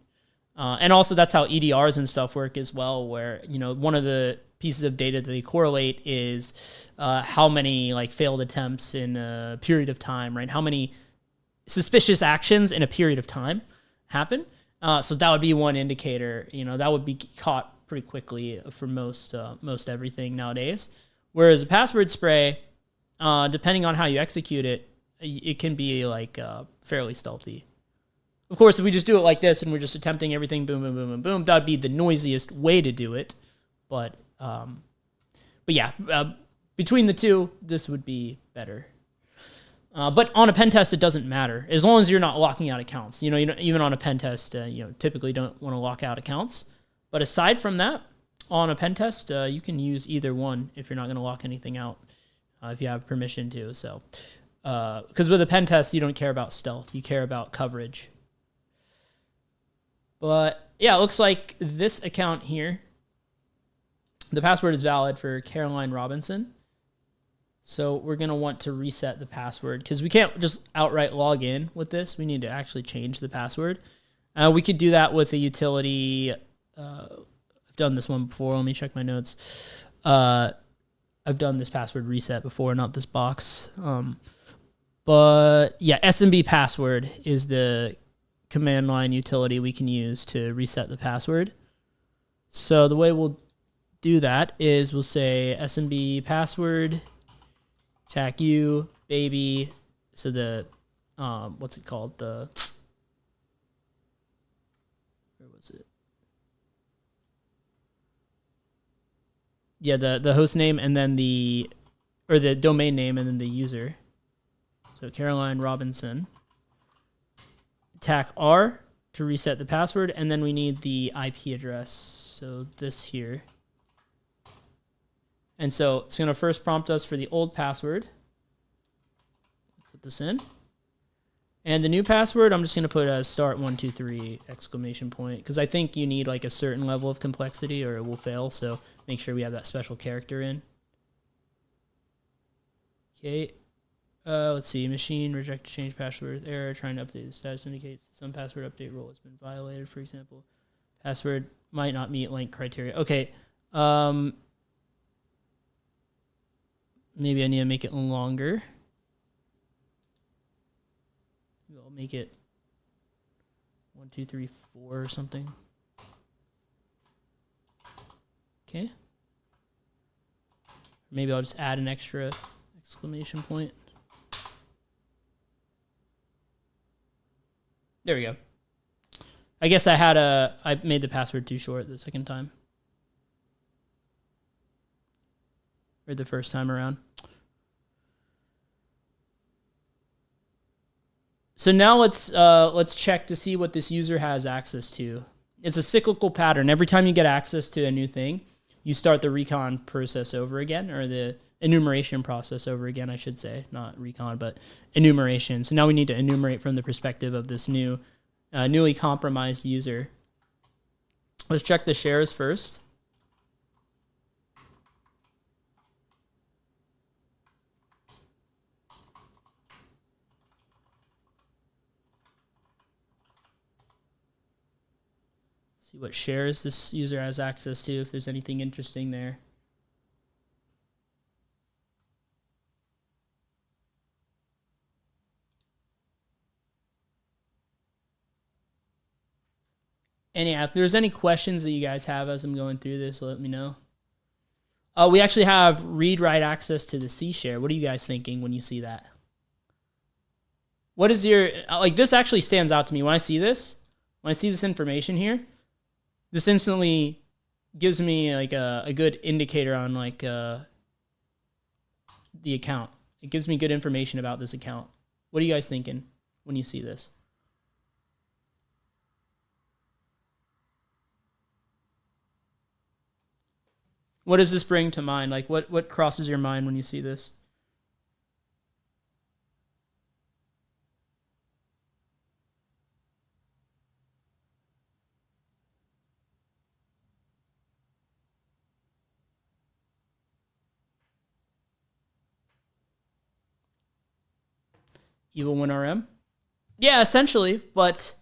and also that's how EDRs and stuff work as well, where, one of the pieces of data that they correlate is how many failed attempts in a period of time, right? How many suspicious actions in a period of time happen. So that would be one indicator. That would be caught pretty quickly for most everything nowadays. Whereas a password spray, depending on how you execute it, it can be like fairly stealthy. Of course, if we just do it like this and we're just attempting everything, boom, boom, boom, boom, boom, that would be the noisiest way to do it. But yeah, between the two, this would be better. But on a pen test, it doesn't matter as long as you're not locking out accounts. Even on a pen test, typically don't want to lock out accounts. But aside from that, on a pen test, you can use either one if you're not going to lock anything out, if you have permission to. So, because with a pen test, you don't care about stealth, you care about coverage. But yeah, it looks like this account here, the password is valid for Caroline Robinson. So we're going to want to reset the password because we can't just outright log in with this. We need to actually change the password. We could do that with a utility. I've done this one before. Let me check my notes. I've done this password reset before, not this box. But yeah, SMB password is the command line utility we can use to reset the password. So the way we'll do that is we'll say SMB password, tac u, baby. So the, what's it called? Where was it? Yeah, the host name and then the domain name and then the user. So Caroline Robinson. Tac R to reset the password, and then we need the IP address. So this here. And so it's going to first prompt us for the old password. Put this in. And the new password, I'm just going to put as start123 exclamation point because I think you need like a certain level of complexity or it will fail. So make sure we have that special character in. Okay. Let's see. Machine reject to change password error. Trying to update the status indicates some password update rule has been violated. For example, password might not meet length criteria. Okay. Maybe I need to make it longer. Maybe I'll make it 1, 2, 3, 4 or something. Okay. Maybe I'll just add an extra exclamation point. There we go. I guess I made the password too short the second time. Or the first time around. So now let's check to see what this user has access to. It's a cyclical pattern. Every time you get access to a new thing, you start the recon process over again, or the enumeration process over again, I should say. Not recon, but enumeration. So now we need to enumerate from the perspective of this newly compromised user. Let's check the shares first. See what shares this user has access to, if there's anything interesting there. And yeah, if there's any questions that you guys have as I'm going through this, let me know. We actually have read-write access to the C share. What are you guys thinking when you see that? What is your, like, this actually stands out to me when I see this information here. This instantly gives me like a good indicator on like the account. It gives me good information about this account. What are you guys thinking when you see this? What does this bring to mind? Like what crosses your mind when you see this? Evil WinRM? Yeah, essentially, but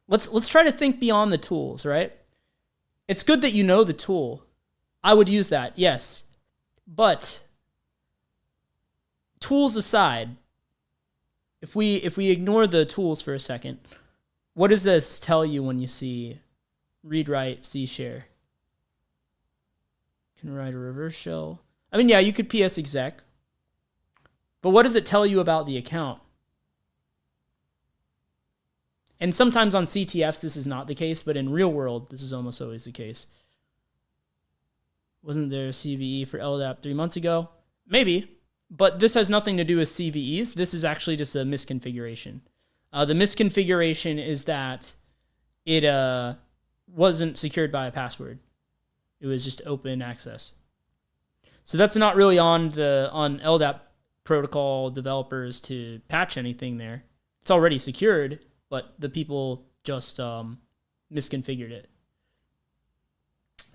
let's try to think beyond the tools, right? It's good that you know the tool. I would use that, yes. But tools aside, if we ignore the tools for a second, what does this tell you when you see read write C share? Can write a reverse shell. I mean, yeah, you could PS exec, but what does it tell you about the account? And sometimes on CTFs, this is not the case, but in real world, this is almost always the case. Wasn't there a CVE for LDAP 3 months ago? Maybe, but this has nothing to do with CVEs. This is actually just a misconfiguration. The misconfiguration is that it wasn't secured by a password. It was just open access. So that's not really on LDAP protocol developers to patch anything there. It's already secured, but the people just misconfigured it.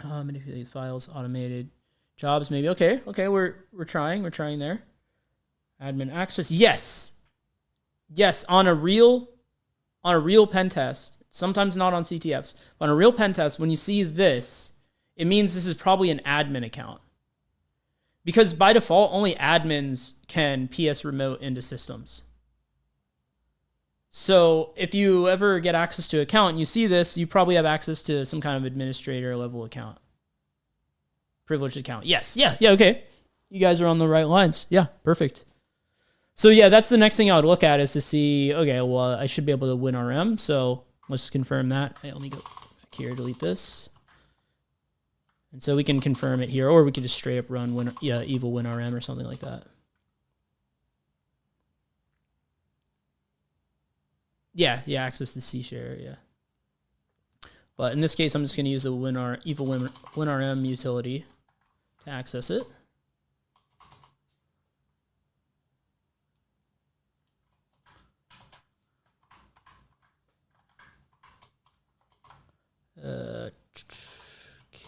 Manipulate files, automated jobs, maybe. Okay, we're trying there. Admin access, yes, on a real pen test. Sometimes not on CTFs, but on a real pen test, when you see this, it means this is probably an admin account. Because by default, only admins can PS remote into systems. So if you ever get access to an account and you see this, you probably have access to some kind of administrator level account. Privileged account. Yes, yeah, okay. You guys are on the right lines. Yeah, perfect. So yeah, that's the next thing I would look at is to see, okay, well, I should be able to win RM. So let's confirm that. Let me go back here, delete this. And so we can confirm it here, or we could just straight up run evil win RM or something like that. Yeah, access the C share, yeah. But in this case, I'm just going to use the evil win RM utility to access it.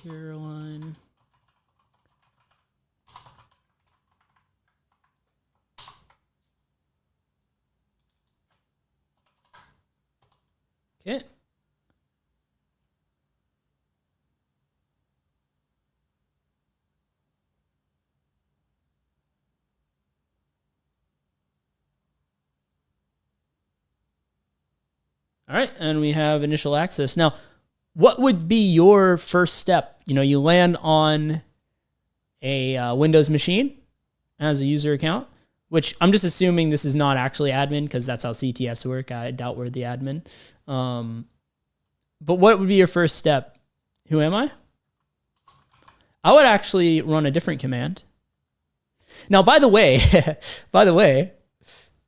Caroline. Okay. All right, and we have initial access. Now, what would be your first step? You land on a Windows machine as a user account, which I'm just assuming this is not actually admin because that's how CTFs work. I doubt we're the admin. But what would be your first step? Who am I? I would actually run a different command. Now, by the way,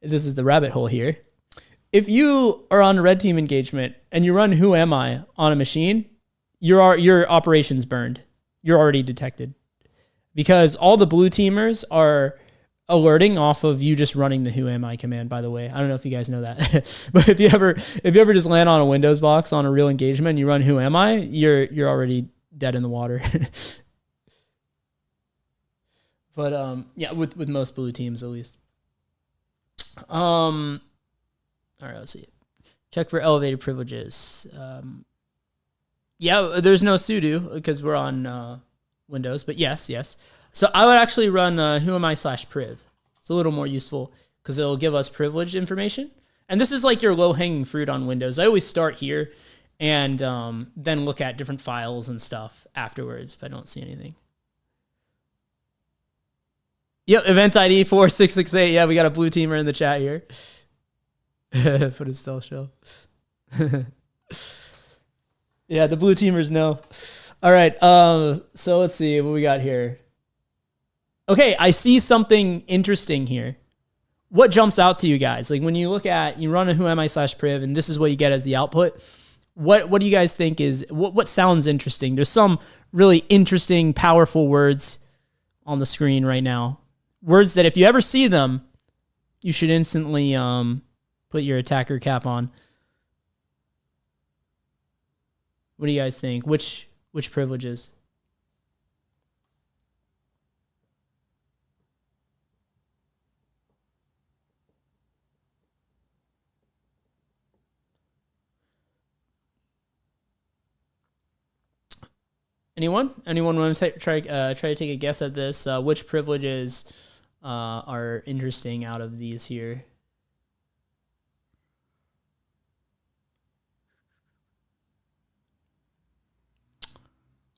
this is the rabbit hole here. If you are on a red team engagement and you run who am I on a machine, your operation's burned. You're already detected. Because all the blue teamers are alerting off of you just running the who am I command, by the way. I don't know if you guys know that. But if you ever just land on a Windows box on a real engagement and you run who am I, you're already dead in the water. But yeah, with most blue teams at least. All right, let's see. Check for elevated privileges. Yeah, there's no sudo because we're on Windows, but yes. So I would actually run whoami/priv. It's a little more useful because it'll give us privileged information. And this is like your low-hanging fruit on Windows. I always start here and then look at different files and stuff afterwards if I don't see anything. Yep, event ID 4668. Yeah, we got a blue teamer in the chat here. Put a stealth shell. Yeah, the blue teamers know. All right, so let's see what we got here. Okay, I see something interesting here. What jumps out to you guys? Like when you run a whoami/priv, and this is what you get as the output. What do you guys think is, what sounds interesting? There's some really interesting, powerful words on the screen right now. Words that if you ever see them, you should instantly put your attacker cap on. What do you guys think? Which privileges? Anyone want to try to take a guess at this? Which privileges are interesting out of these here?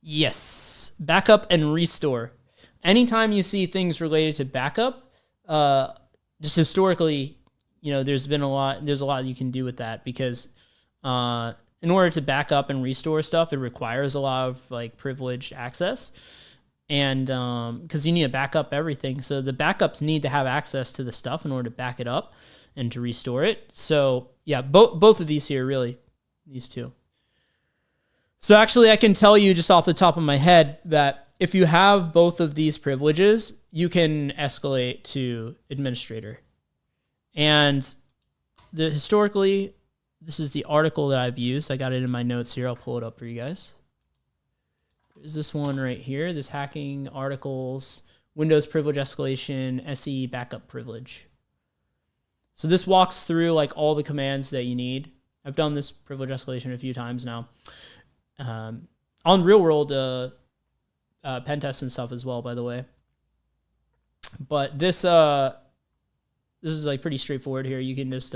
Yes, backup and restore. Anytime you see things related to backup, just historically, there's a lot you can do with that because in order to back up and restore stuff, it requires a lot of like privileged access. And because you need to back up everything. So the backups need to have access to the stuff in order to back it up and to restore it. So yeah, both of these here, really, these two. So actually, I can tell you just off the top of my head that if you have both of these privileges, you can escalate to administrator. And historically, this is the article that I've used. I got it in my notes here. I'll pull it up for you guys. There's this one right here. This hacking articles, Windows privilege escalation, SE backup privilege. So this walks through like all the commands that you need. I've done this privilege escalation a few times now. On real world pen tests and stuff as well, by the way. But this is like pretty straightforward here. You can just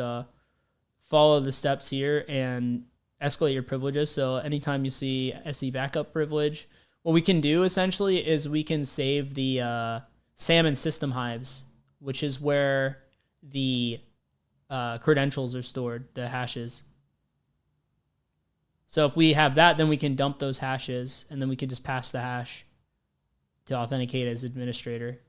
follow the steps here and escalate your privileges. So anytime you see SE backup privilege, what we can do essentially is we can save the salmon system hives, which is where the credentials are stored, the hashes. So if we have that, then we can dump those hashes, and then we can just pass the hash to authenticate as administrator.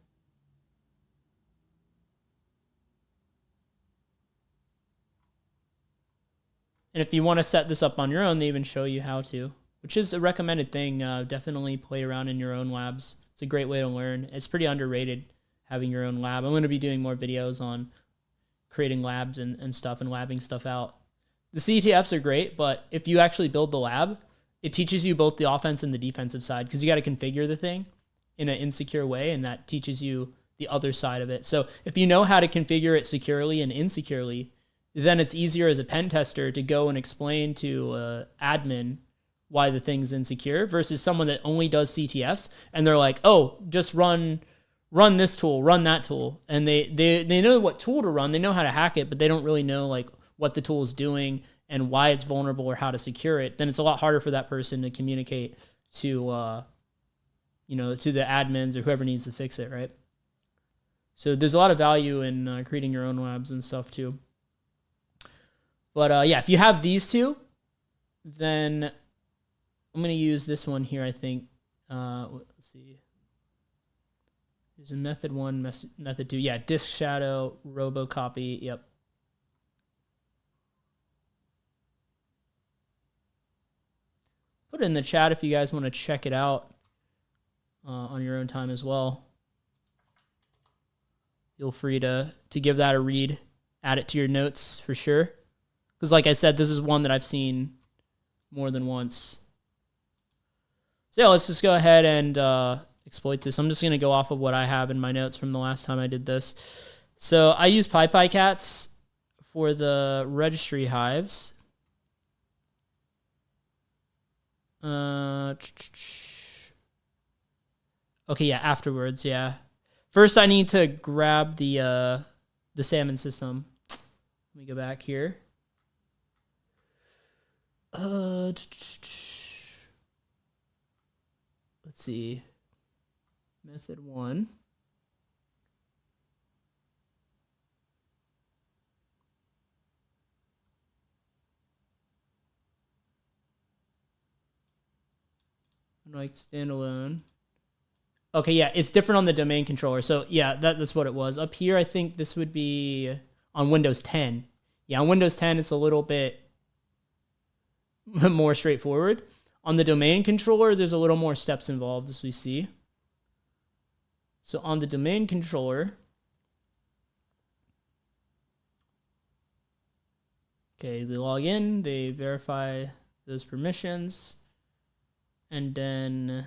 And if you want to set this up on your own, they even show you how to, which is a recommended thing. Definitely play around in your own labs. It's a great way to learn. It's pretty underrated having your own lab. I'm going to be doing more videos on creating labs and stuff and labbing stuff out. The CTFs are great, but if you actually build the lab, it teaches you both the offense and the defensive side because you got to configure the thing in an insecure way, and that teaches you the other side of it. So if you know how to configure it securely and insecurely, then it's easier as a pen tester to go and explain to admin why the thing's insecure versus someone that only does CTFs and they're like, oh, just run this tool, run that tool. And they know what tool to run. They know how to hack it, but they don't really know like what the tool is doing and why it's vulnerable or how to secure it. Then it's a lot harder for that person to communicate to, to the admins or whoever needs to fix it, right? So there's a lot of value in creating your own labs and stuff too. But yeah, if you have these two, then I'm going to use this one here, I think. Let's see. There's a method 1, method 2. Yeah, disk shadow, robocopy. Yep. Put it in the chat if you guys want to check it out on your own time as well. Feel free to give that a read. Add it to your notes for sure. Because like I said, this is one that I've seen more than once. So yeah, let's just go ahead and exploit this. I'm just going to go off of what I have in my notes from the last time I did this. So I use PyPyCats for the registry hives. Okay, yeah, afterwards, yeah. First, I need to grab the salmon system. Let me go back here. Let's see. Method 1. Like standalone. Okay, yeah, it's different on the domain controller. So yeah, that's what it was. Up here, I think this would be on Windows 10. Yeah, on Windows 10, it's a little bit more straightforward. On the domain controller, there's a little more steps involved, as we see. So on the domain controller, okay, they log in, they verify those permissions, and then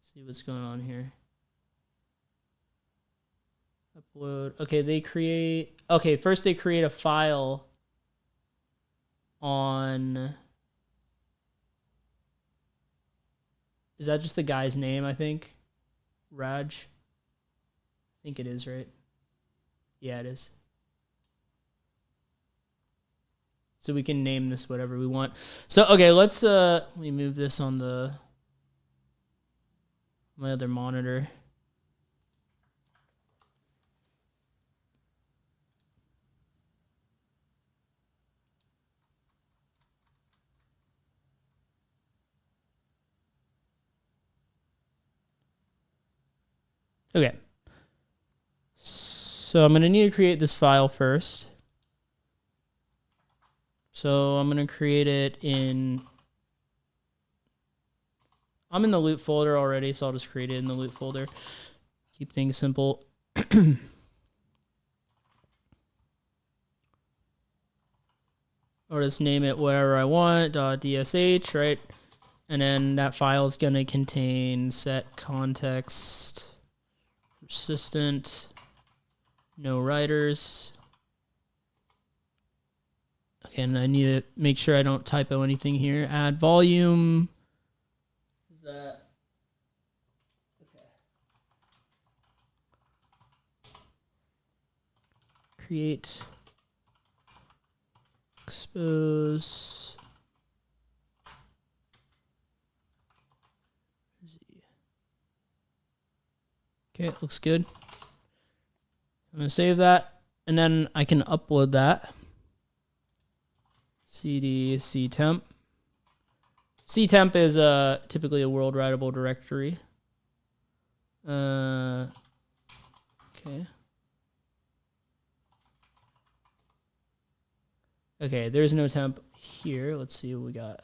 see what's going on here. Upload. Okay, first they create a file on, is that just the guy's name, I think? Raj? I think it is, right? Yeah, it is. So we can name this whatever we want. So, okay, let's let me move this on my other monitor. Okay. So I'm going to need to create this file first. So I'm going to create it I'm in the loot folder already, so I'll just create it in the loot folder. Keep things simple. Or just name it whatever I want, .dsh, right? And then that file is going to contain set context, persistent, no writers. Okay, and I need to make sure I don't typo anything here. Add volume. Is that okay? Create, expose. Okay, it looks good. I'm going to save that, and then I can upload that. cd ctemp. Ctemp is typically a world writable directory. Okay. Okay, there's no temp here. Let's see what we got.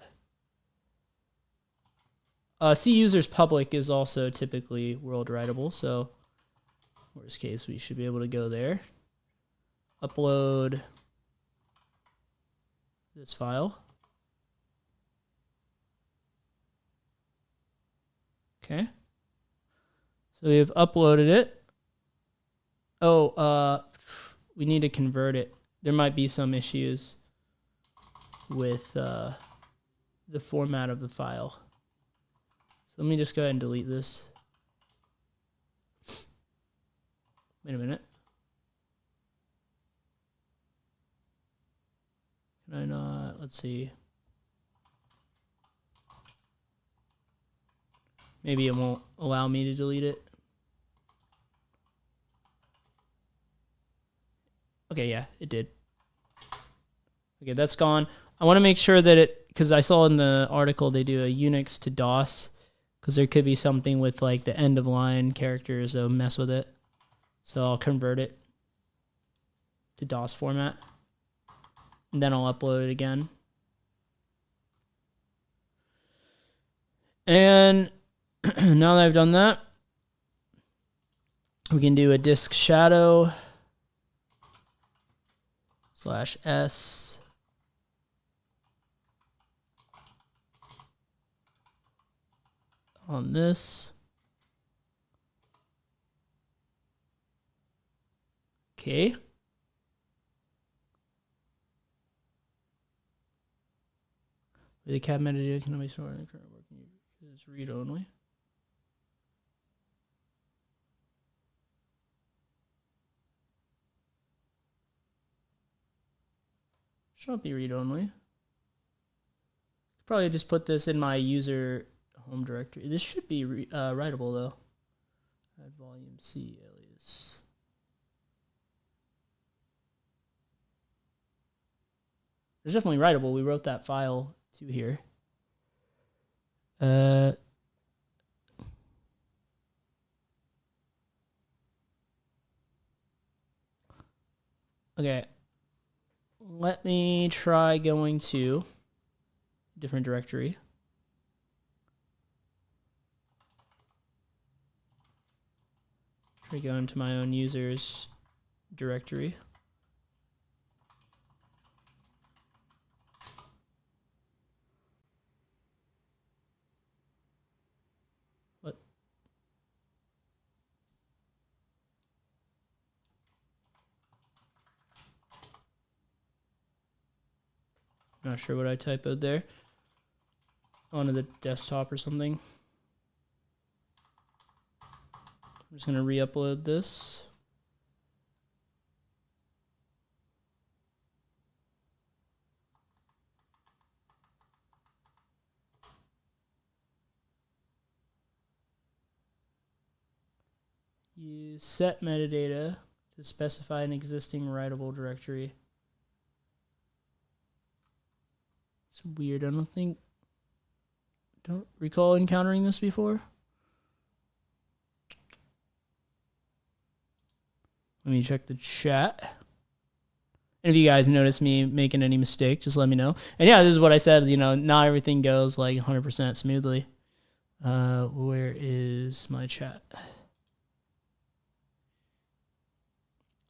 C users public is also typically world writable, so worst case we should be able to go there. Upload this file. Okay. So we have uploaded it. Oh, we need to convert it. There might be some issues with the format of the file. So let me just go ahead and delete this. Wait a minute. Can I not? Let's see. Maybe it won't allow me to delete it. Okay, yeah, it did. Okay, that's gone. I want to make sure that it, because I saw in the article they do a Unix to DOS, because there could be something with like the end of line characters that will mess with it. So I'll convert it to DOS format, and then I'll upload it again. And now that I've done that, we can do a disk shadow /s on this. Okay. The cat metadata can be stored in the current working is read only. Should not be read only. Probably just put this in my user home directory. This should be writable though. Add volume C alias. It's definitely writable. We wrote that file to here. Okay. Let me try going to a different directory. Try going to my own users directory. What? Not sure what I typoed there. Onto the desktop or something. I'm just going to re-upload this. use set metadata to specify an existing writable directory. It's weird. I don't recall encountering this before. Let me check the chat. And if you guys notice me making any mistake, just let me know. And yeah, this is what I said. You know, not everything goes like 100% smoothly. Where is my chat?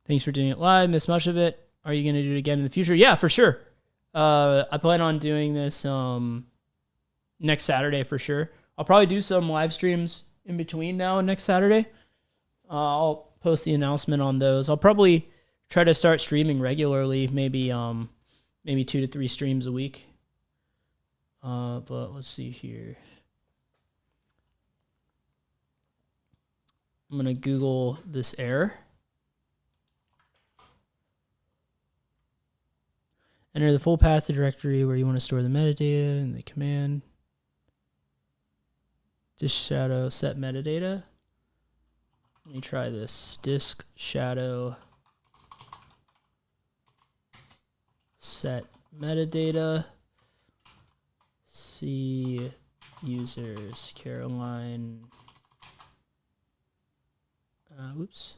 Thanks for doing it live. Missed much of it. Are you going to do it again in the future? Yeah, for sure. I plan on doing this next Saturday for sure. I'll probably do some live streams in between now and next Saturday. I'll post the announcement on those. I'll probably try to start streaming regularly, maybe 2 to 3 streams a week. But let's see here. I'm going to Google this error. Enter the full path to directory where you want to store the metadata and the command. Disk shadow set metadata. Let me try this. Disk shadow set metadata. C users Caroline. Whoops.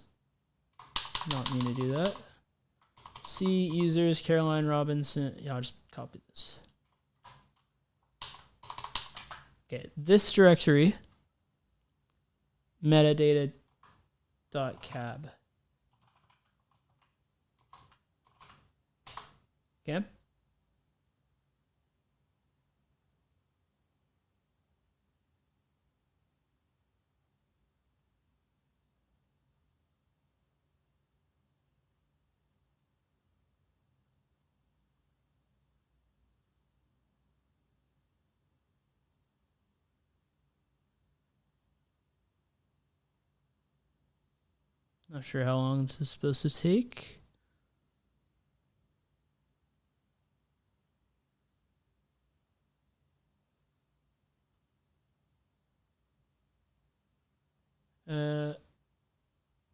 Not mean to do that. C users Caroline Robinson. Yeah, I'll just copy this. Okay, this directory metadata.cab. Okay. Not sure how long this is supposed to take.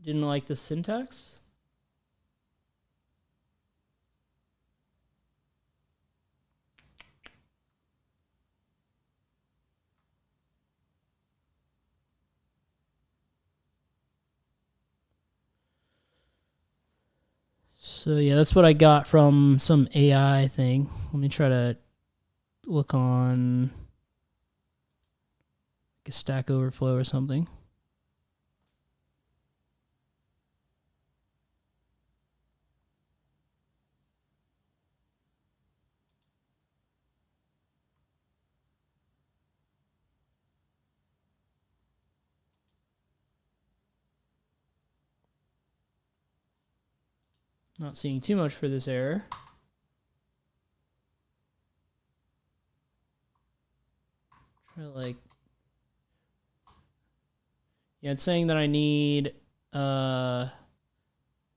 Didn't like the syntax. So yeah, that's what I got from some AI thing. Let me try to look on like a Stack Overflow or something. Not seeing too much for this error. Try like, yeah, it's saying that I need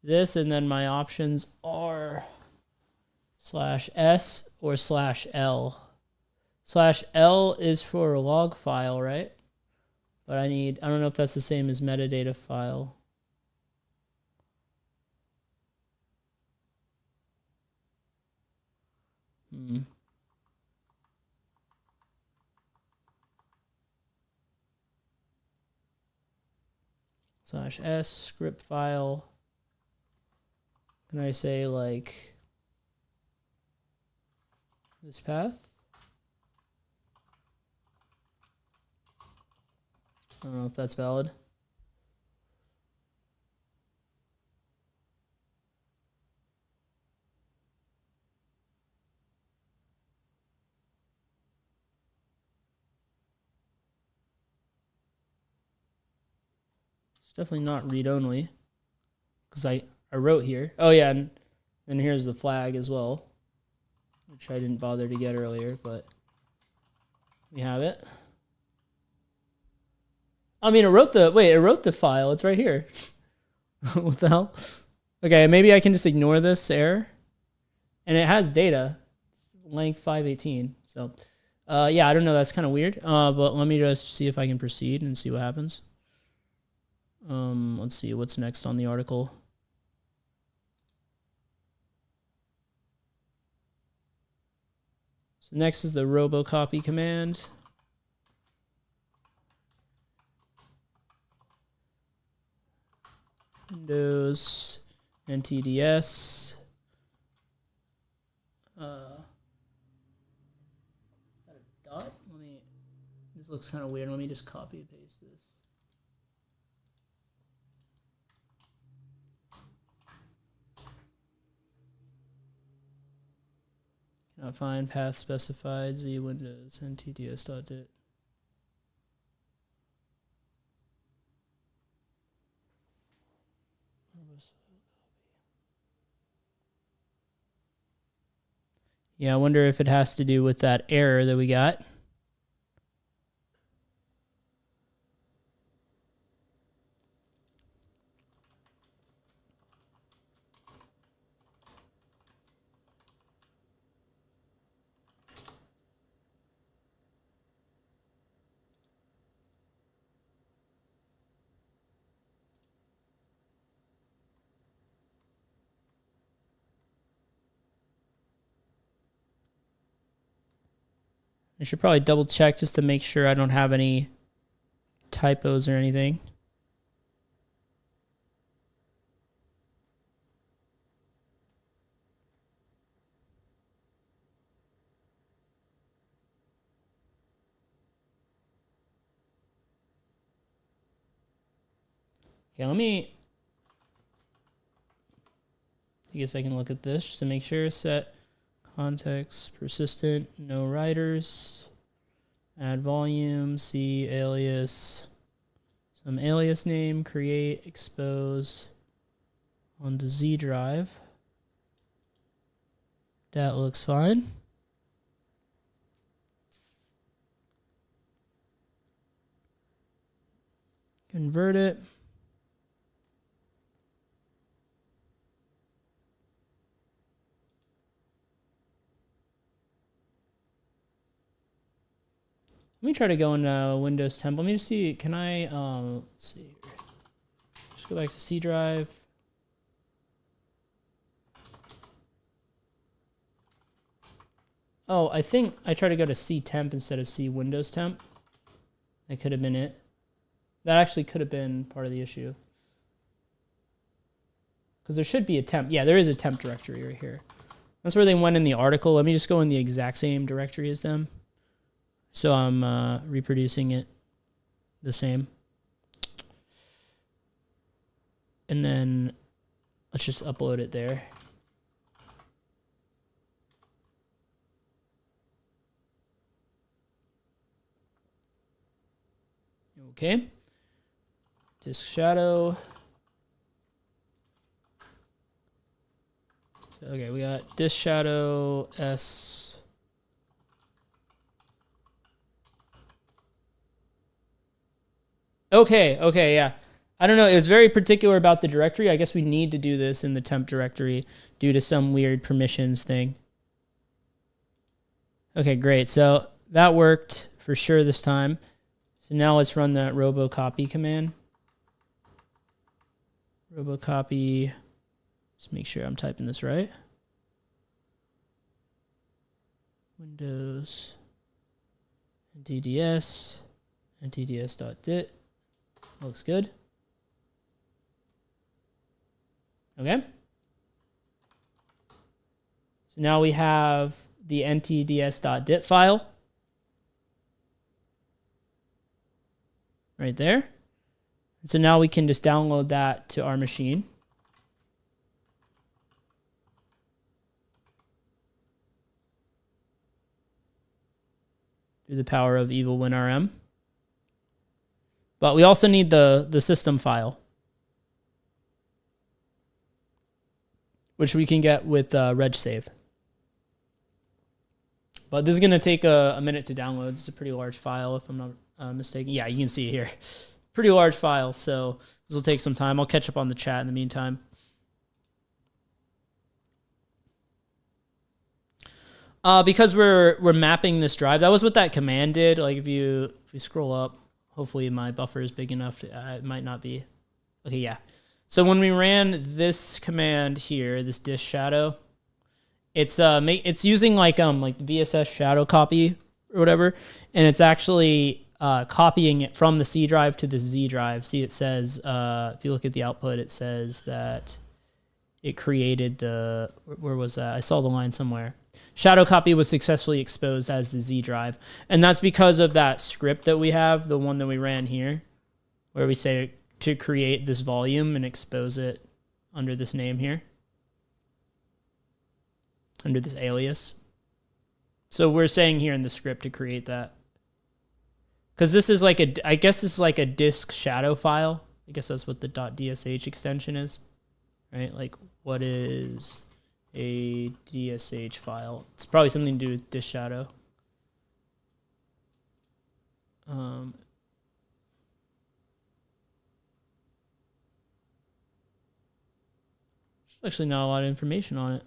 this, and then my options are /s or /l. /l is for a log file, right? But I don't know if that's the same as metadata file. /s script file. Can I say like this path? I don't know if that's valid. It's definitely not read-only, because I wrote here. Oh yeah, and here's the flag as well, which I didn't bother to get earlier, but we have it. I mean, it wrote the file. It's right here. What the hell? Okay, maybe I can just ignore this error. And it has data, length 518. So, yeah, I don't know. That's kind of weird. But let me just see if I can proceed and see what happens. Let's see what's next on the article. So next is the robocopy command. Windows NTDS. Dot. This looks kind of weird. Let me just copy and paste this. Cannot find path specified. Z Windows NTDS.dit. Yeah, I wonder if it has to do with that error that we got. I should probably double check just to make sure I don't have any typos or anything. Okay, I guess I can look at this just to make sure. Set context, persistent, no writers, add volume, C alias, some alias name, create, expose on the Z drive. That looks fine. Convert it. Let me try to go in Windows 10. Let me just see. Can I, let's see here. Just go back to C drive. Oh, I think I tried to go to C temp instead of C Windows temp. That could have been it. That actually could have been part of the issue. Because there should be a temp. Yeah, there is a temp directory right here. That's where they went in the article. Let me just go in the exact same directory as them. So I'm reproducing it the same. And then let's just upload it there. Okay. Disk shadow. Okay, we got disk shadow S. Okay, yeah. I don't know. It was very particular about the directory. I guess we need to do this in the temp directory due to some weird permissions thing. Okay, great. So that worked for sure this time. So now let's run that robocopy command. Robocopy. Just make sure I'm typing this right. Windows NTDS NTDS.dit. Looks good. Okay. So now we have the ntds.dit file right there. And so now we can just download that to our machine. Through the power of evil WinRM. But we also need the system file, which we can get with regsave. But this is going to take a minute to download. It's a pretty large file, if I'm not mistaken. Yeah, you can see it here. Pretty large file, so this will take some time. I'll catch up on the chat in the meantime. Because we're mapping this drive, that was what that command did. Like if we scroll up, hopefully my buffer is big enough. It might not be. Okay, yeah. So when we ran this command here, this disk shadow, it's using like VSS shadow copy or whatever, and it's actually copying it from the C drive to the Z drive. See, it says if you look at the output, it says that it created the, where was that? I saw the line somewhere. Shadow copy was successfully exposed as the Z drive, and that's because of that script that we have, the one that we ran here, where we say to create this volume and expose it under this name here, under this alias. So we're saying here in the script to create that, because this is like I guess this is like a disk shadow file. I guess that's what the .dsh extension is, right? Like, what is a DSH file? It's probably something to do with disk shadow. There's actually not a lot of information on it.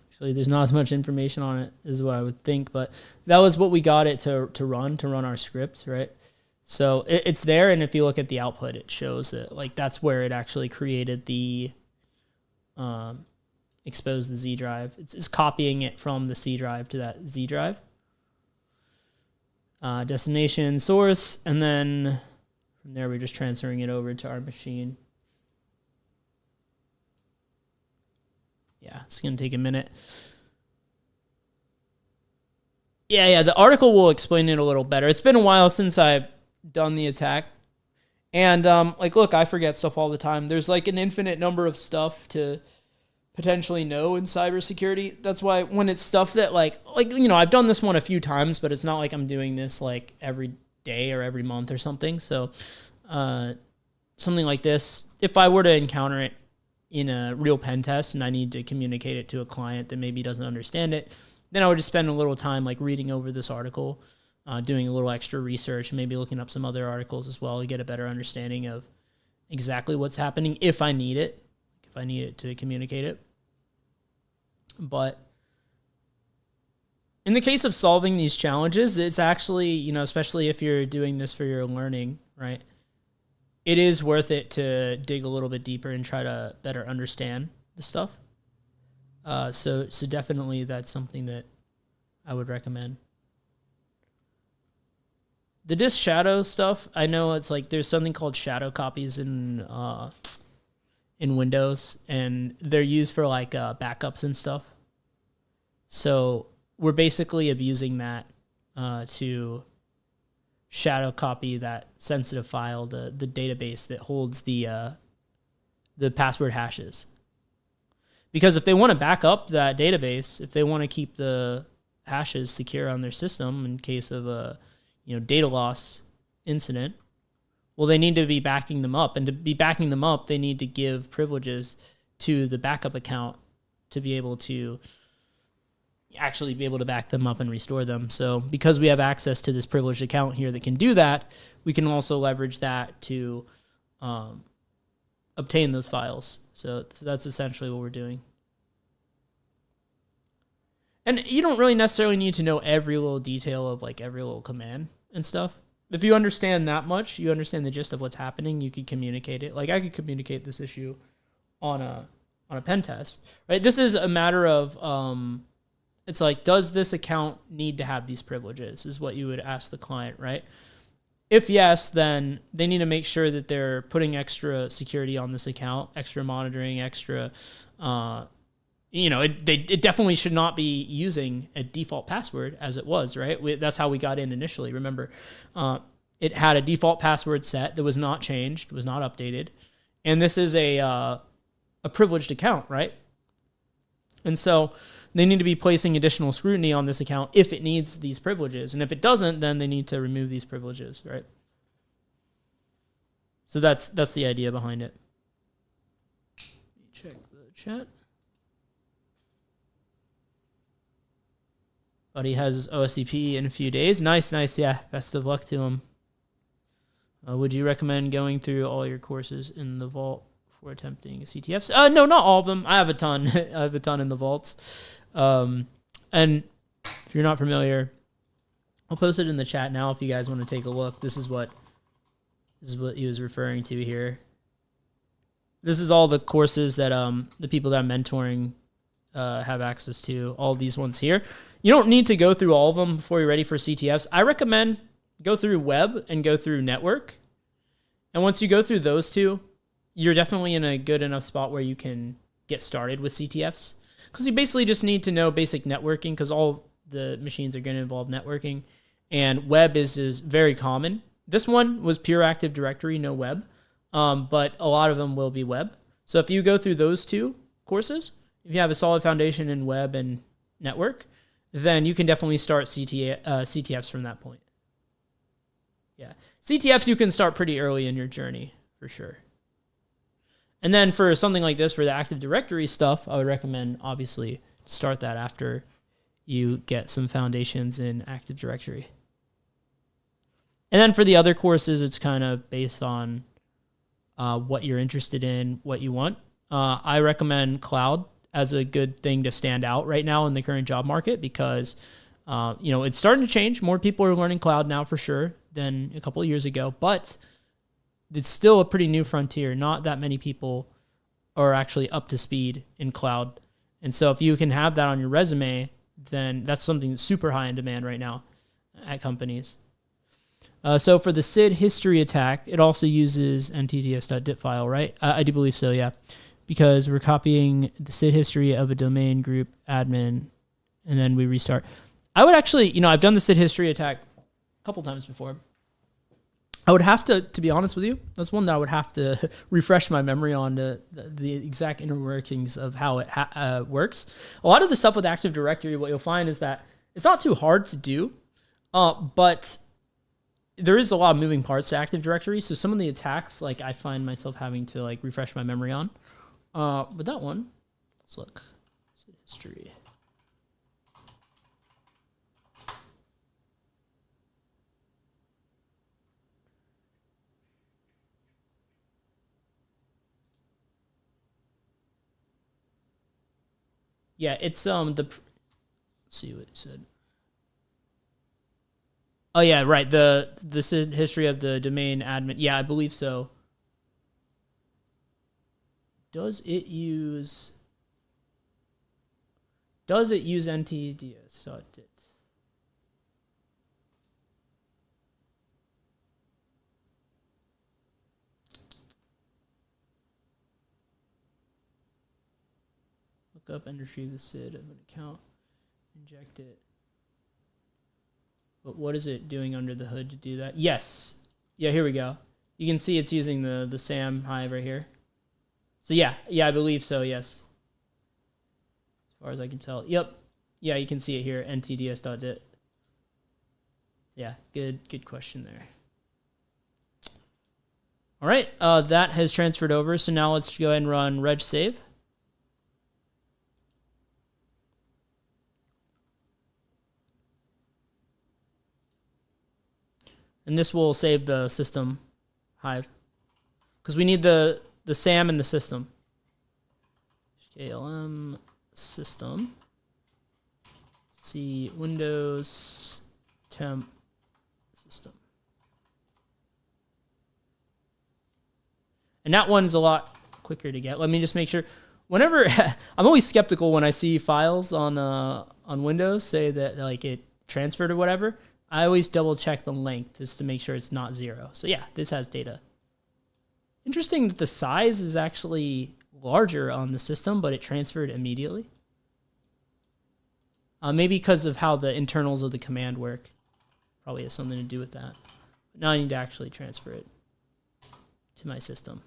Actually, there's not as much information on it as what I would think, but that was what we got it to run our script, right? So it's there, and if you look at the output, it shows that like that's where it actually created the exposed the Z drive. It's copying it from the C drive to that Z drive. Destination, source, and then from there we're just transferring it over to our machine. Yeah, it's going to take a minute. Yeah, the article will explain it a little better. It's been a while since I've done the attack. And, like, look, I forget stuff all the time. There's, like, an infinite number of stuff to potentially know in cybersecurity. That's why when it's stuff that, like, you know, I've done this one a few times, but it's not like I'm doing this, like, every day or every month or something. So, something like this, if I were to encounter it in a real pen test and I need to communicate it to a client that maybe doesn't understand it, then I would just spend a little time like reading over this article, doing a little extra research, maybe looking up some other articles as well to get a better understanding of exactly what's happening if I need it to communicate it. But in the case of solving these challenges, it's actually, you know, especially if you're doing this for your learning, right? It is worth it to dig a little bit deeper and try to better understand the stuff. So definitely that's something that I would recommend. The disk shadow stuff, I know it's like there's something called shadow copies in Windows, and they're used for like backups and stuff. So we're basically abusing that to shadow copy that sensitive file, the database that holds the password hashes. Because if they want to back up that database, if they want to keep the hashes secure on their system in case of a data loss incident, well, they need to be backing them up. And to be backing them up, they need to give privileges to the backup account to be able to actually be able to back them up and restore them. So because we have access to this privileged account here that can do that, we can also leverage that to obtain those files. So that's essentially what we're doing. And you don't really necessarily need to know every little detail of like every little command and stuff. If you understand that much, you understand the gist of what's happening, you can communicate it. Like I could communicate this issue on a pen test, right? This is a matter of it's like, does this account need to have these privileges is what you would ask the client, right? If yes, then they need to make sure that they're putting extra security on this account, extra monitoring, extra, it definitely should not be using a default password as it was, right? That's how we got in initially. Remember, it had a default password set that was not changed, was not updated. And this is a privileged account, right? And so they need to be placing additional scrutiny on this account if it needs these privileges. And if it doesn't, then they need to remove these privileges, right? So that's the idea behind it. Check the chat. Buddy has his OSCP in a few days. Nice. Yeah, best of luck to him. Would you recommend going through all your courses in the vault for attempting a CTF? No, not all of them. I have a ton. I have a ton in the vaults. And If you're not familiar, I'll post it in the chat now if you guys want to take a look. This is what he was referring to here. This is all the courses that the people that I'm mentoring have access to. All these ones here. You don't need to go through all of them before you're ready for CTFs. I recommend go through web and go through network. And once you go through those two, you're definitely in a good enough spot where you can get started with CTFs. Because you basically just need to know basic networking, because all the machines are going to involve networking. And web is very common. This one was pure Active Directory, no web. But a lot of them will be web. So if you go through those two courses, if you have a solid foundation in web and network, then you can definitely start CTFs from that point. Yeah. CTFs you can start pretty early in your journey, for sure. And then for something like this, for the Active Directory stuff, I would recommend, obviously, start that after you get some foundations in Active Directory. And then for the other courses, it's kind of based on what you're interested in, what you want. I recommend cloud as a good thing to stand out right now in the current job market because, it's starting to change. More people are learning cloud now for sure than a couple of years ago, but it's still a pretty new frontier. Not that many people are actually up to speed in cloud. And so if you can have that on your resume, then that's something that's super high in demand right now at companies. So for the SID history attack, it also uses ntds.dit file, right? I do believe so, yeah. Because we're copying the SID history of a domain group admin, and then we restart. I would actually, I've done the SID history attack a couple times before. I would have to be honest with you, that's one that I would have to refresh my memory on the exact inner workings of how it works. A lot of the stuff with Active Directory, what you'll find is that it's not too hard to do, but there is a lot of moving parts to Active Directory. So some of the attacks, I find myself having to refresh my memory on. But that one, let's look. History. Yeah, it's let's see what it said. Oh yeah, right. The history of the domain admin. Yeah, I believe so. Does it use ntds.dit? Look up and retrieve the SID of an account, inject it. But what is it doing under the hood to do that? Yes. Yeah, here we go. You can see it's using the SAM hive right here. So yeah, I believe so, yes. As far as I can tell. Yep. Yeah, you can see it here, ntds.dit. Yeah, good question there. All right, that has transferred over. So now let's go ahead and run reg save. And this will save the system hive. Because we need the SAM and the system. KLM system. C Windows temp system. And that one's a lot quicker to get. Let me just make sure. Whenever I'm always skeptical when I see files on Windows say that it transferred or whatever. I always double check the length just to make sure it's not 0. So yeah, this has data. Interesting that the size is actually larger on the system, but it transferred immediately. Maybe because of how the internals of the command work. Probably has something to do with that. But now I need to actually transfer it to my system.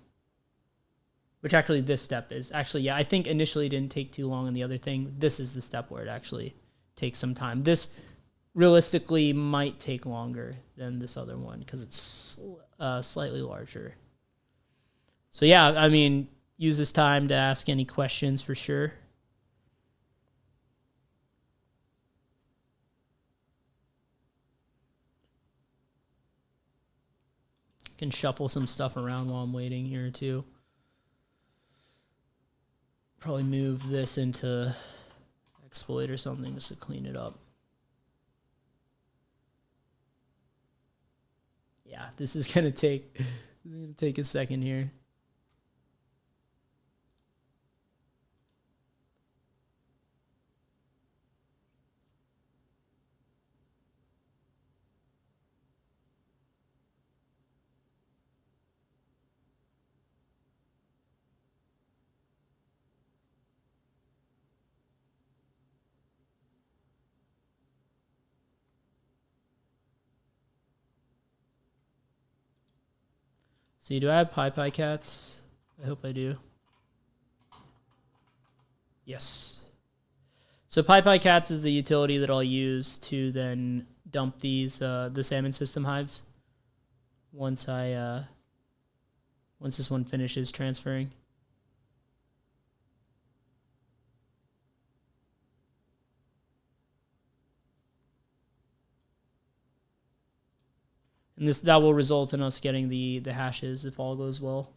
Which actually this step is. Actually, yeah, I think initially it didn't take too long on the other thing. This is the step where it actually takes some time. This realistically might take longer than this other one because it's slightly larger. So yeah, I mean, use this time to ask any questions for sure. Can shuffle some stuff around while I'm waiting here too. Probably move this into exploit or something just to clean it up. yeah, this is gonna take a second here. See, do I have PyPyCats? I hope I do. Yes. So PyPyCats is the utility that I'll use to then dump these the salmon system hives once this one finishes transferring. And that will result in us getting the hashes if all goes well.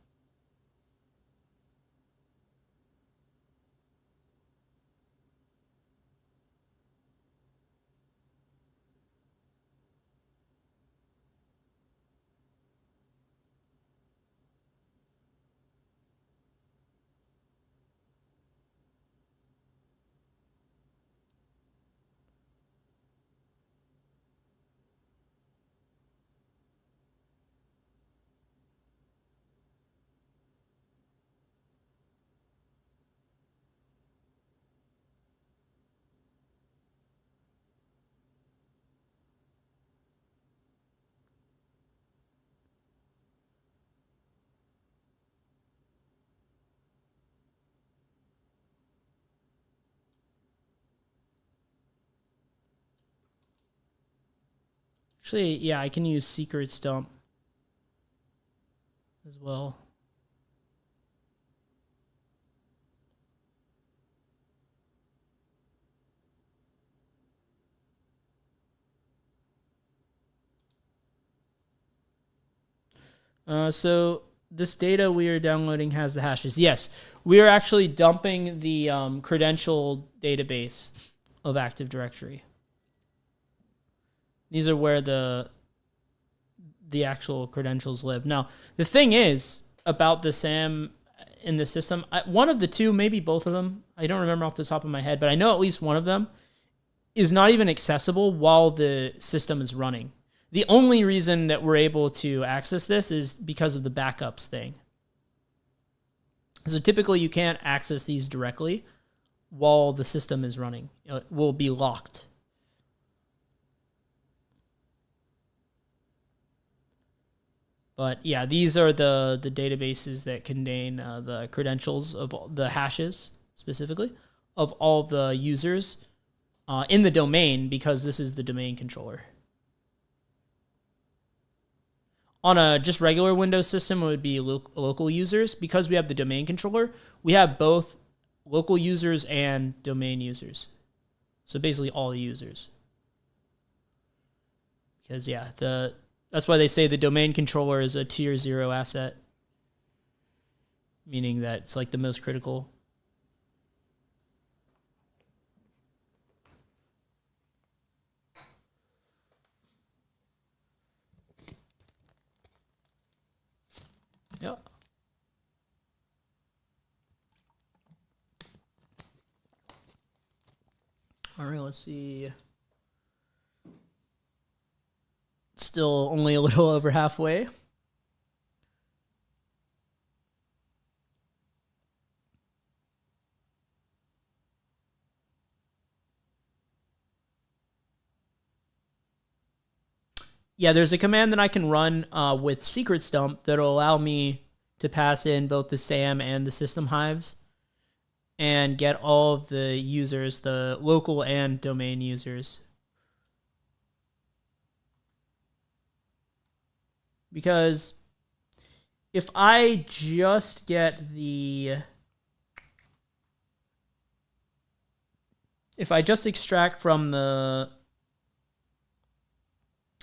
Actually, yeah, I can use secrets dump as well. So this data we are downloading has the hashes. Yes, we are actually dumping the credential database of Active Directory. These are where the actual credentials live. Now, the thing is about the SAM in the system, one of the two, maybe both of them, I don't remember off the top of my head, but I know at least one of them is not even accessible while the system is running. The only reason that we're able to access this is because of the backups thing. So typically you can't access these directly while the system is running. It will be locked. But yeah, these are the databases that contain the credentials of the hashes, specifically, of all the users in the domain, because this is the domain controller. On a just regular Windows system, it would be local users. Because we have the domain controller, we have both local users and domain users. So basically all the users. Because yeah, that's why they say the domain controller is a tier 0 asset, meaning that it's like the most critical. Yeah. All right, let's see. Still only a little over halfway. Yeah, there's a command that I can run with secrets dump that'll allow me to pass in both the SAM and the system hives and get all of the users, the local and domain users. Because if I just get if I just extract from the,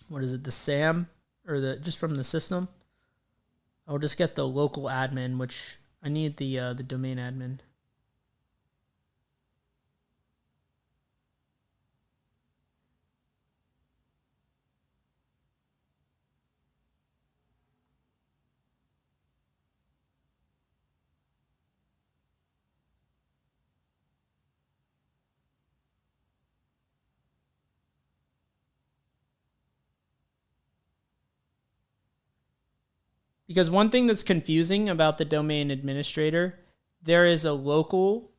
what is it, the SAM, or just from the system, I'll just get the local admin, which I need the domain admin. Because one thing that's confusing about the domain administrator, there is a local,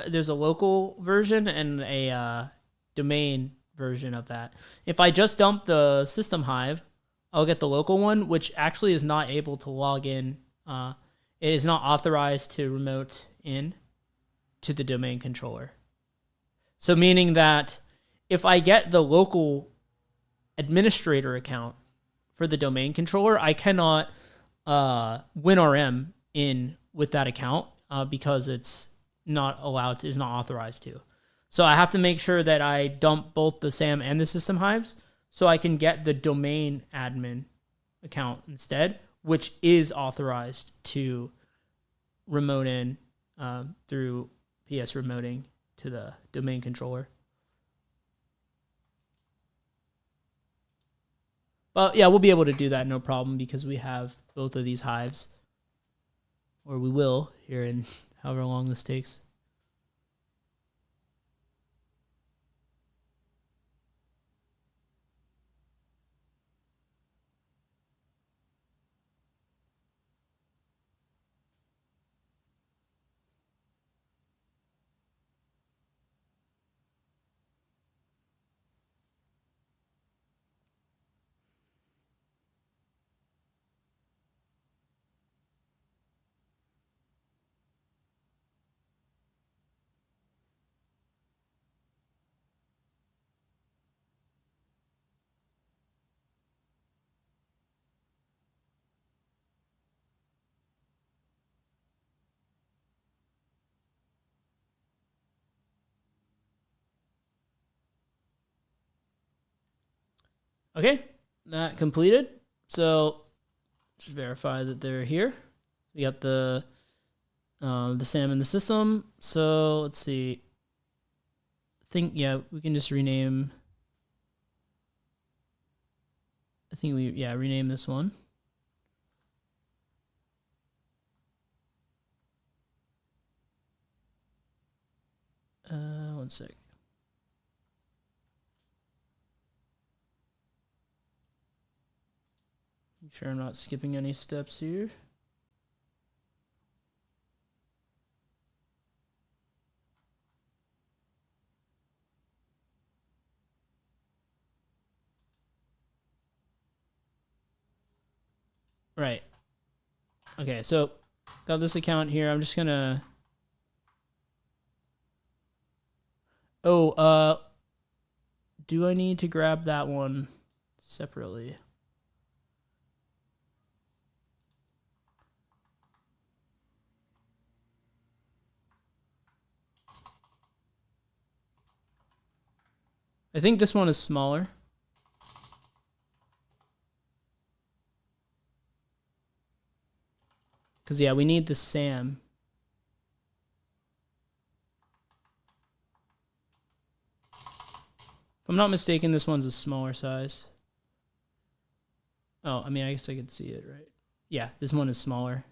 there's a local version and a domain version of that. If I just dump the system hive, I'll get the local one, which actually is not able to log in. It is not authorized to remote in to the domain controller. So meaning that if I get the local administrator account for the domain controller, I cannot WinRM in with that account because it's not allowed to, is not authorized to. So I have to make sure that I dump both the SAM and the system hives so I can get the domain admin account instead, which is authorized to remote in through PS remoting to the domain controller. But yeah, we'll be able to do that no problem because we have both of these hives, or we will here in however long this takes. Okay, that completed. So just verify that they're here. We got the SAM in the system. So let's see. We can just rename. I think rename this one. One sec. Make sure I'm not skipping any steps here. Right. Okay, so got this account here. I'm just gonna. Oh, do I need to grab that one separately? I think this one is smaller. Because, yeah, we need the SAM. If I'm not mistaken, this one's a smaller size. Oh, I mean, I guess I could see it, right? Yeah, this one is smaller.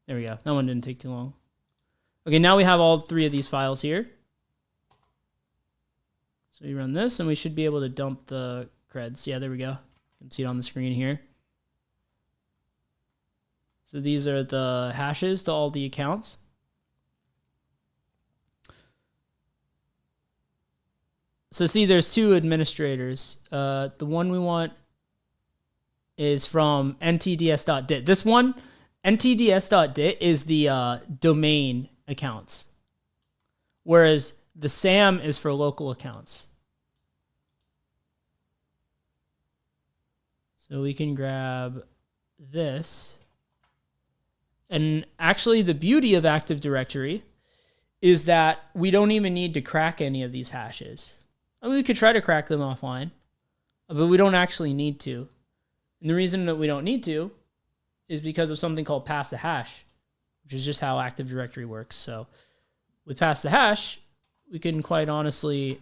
There we go. That one didn't take too long. Okay, now we have all three of these files here. So you run this, and we should be able to dump the creds. Yeah, there we go. You can see it on the screen here. So these are the hashes to all the accounts. So see, there's two administrators. The one we want is from ntds.dit. This one, ntds.dit, is the domain accounts, whereas the SAM is for local accounts. So we can grab this. And actually, the beauty of Active Directory is that we don't even need to crack any of these hashes. I mean, we could try to crack them offline, but we don't actually need to. And the reason that we don't need to is because of something called pass the hash, which is just how Active Directory works. So with pass the hash, we can quite honestly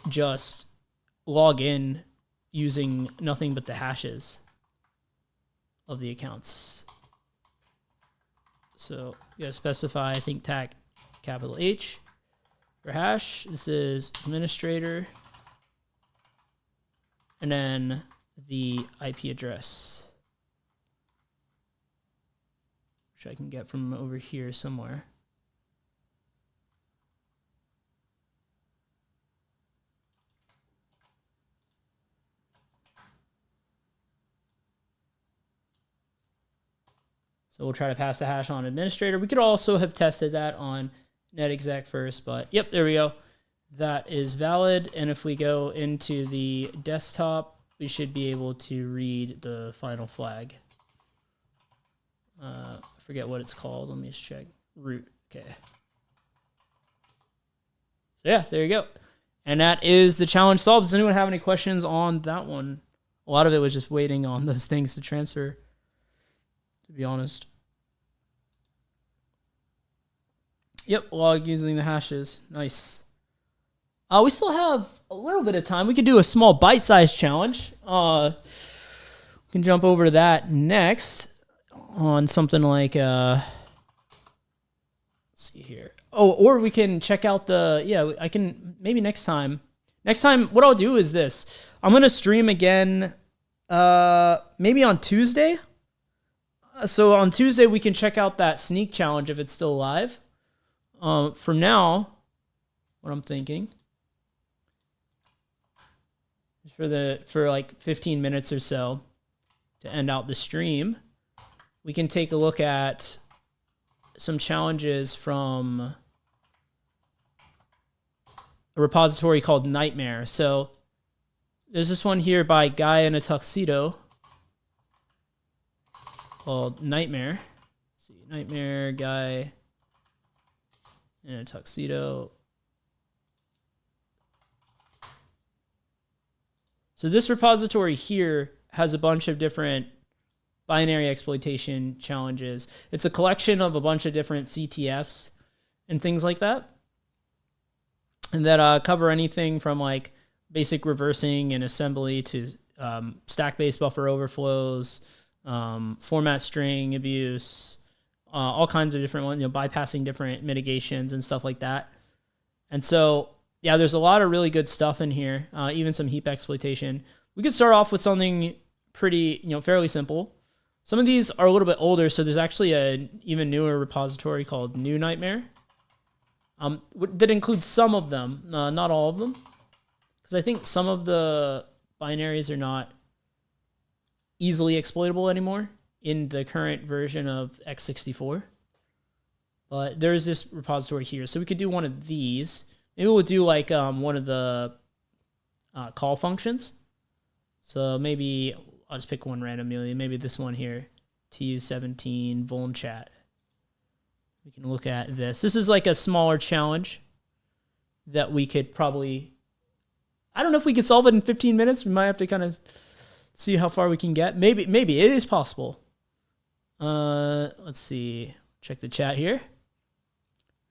just log in using nothing but the hashes of the accounts. So you gotta specify, I think, tag capital H for hash. This is administrator. And then the IP address, which I can get from over here somewhere. So we'll try to pass the hash on administrator. We could also have tested that on netexec first, but yep, there we go. That is valid. And if we go into the desktop, we should be able to read the final flag. I forget what it's called. Let me just check. Root. Okay. So yeah, there you go. And that is the challenge solved. Does anyone have any questions on that one? A lot of it was just waiting on those things to transfer, to be honest. Yep, log using the hashes. Nice. We still have a little bit of time. We could do a small bite-sized challenge. We can jump over to that next on something like, let's see here. Oh, or we can check out I can, maybe next time. Next time, what I'll do is this. I'm going to stream again, maybe on Tuesday. So on Tuesday, we can check out that sneak challenge if it's still live. For now, what I'm thinking is for like 15 minutes or so to end out the stream, we can take a look at some challenges from a repository called Nightmare. So there's this one here by Guy in a Tuxedo called Nightmare. Let's see, Nightmare Guy in a Tuxedo. So this repository here has a bunch of different binary exploitation challenges. It's a collection of a bunch of different CTFs and things like that. And that cover anything from like basic reversing and assembly to stack-based buffer overflows, format string abuse, all kinds of different ones, bypassing different mitigations and stuff like that. And so, yeah, there's a lot of really good stuff in here, even some heap exploitation. We could start off with something pretty, fairly simple. Some of these are a little bit older, so there's actually an even newer repository called New Nightmare that includes some of them, not all of them, because I think some of the binaries are not easily exploitable anymore in the current version of x64. But there's this repository here, so we could do one of these. Maybe we'll do like one of the call functions. So maybe I'll just pick one randomly. Maybe this one here, tu17 vuln chat. We can look at this. This is like a smaller challenge that we could probably, I don't know if we could solve it in 15 minutes. We might have to kind of see how far we can get. Maybe it is possible. Let's see. Check the chat here.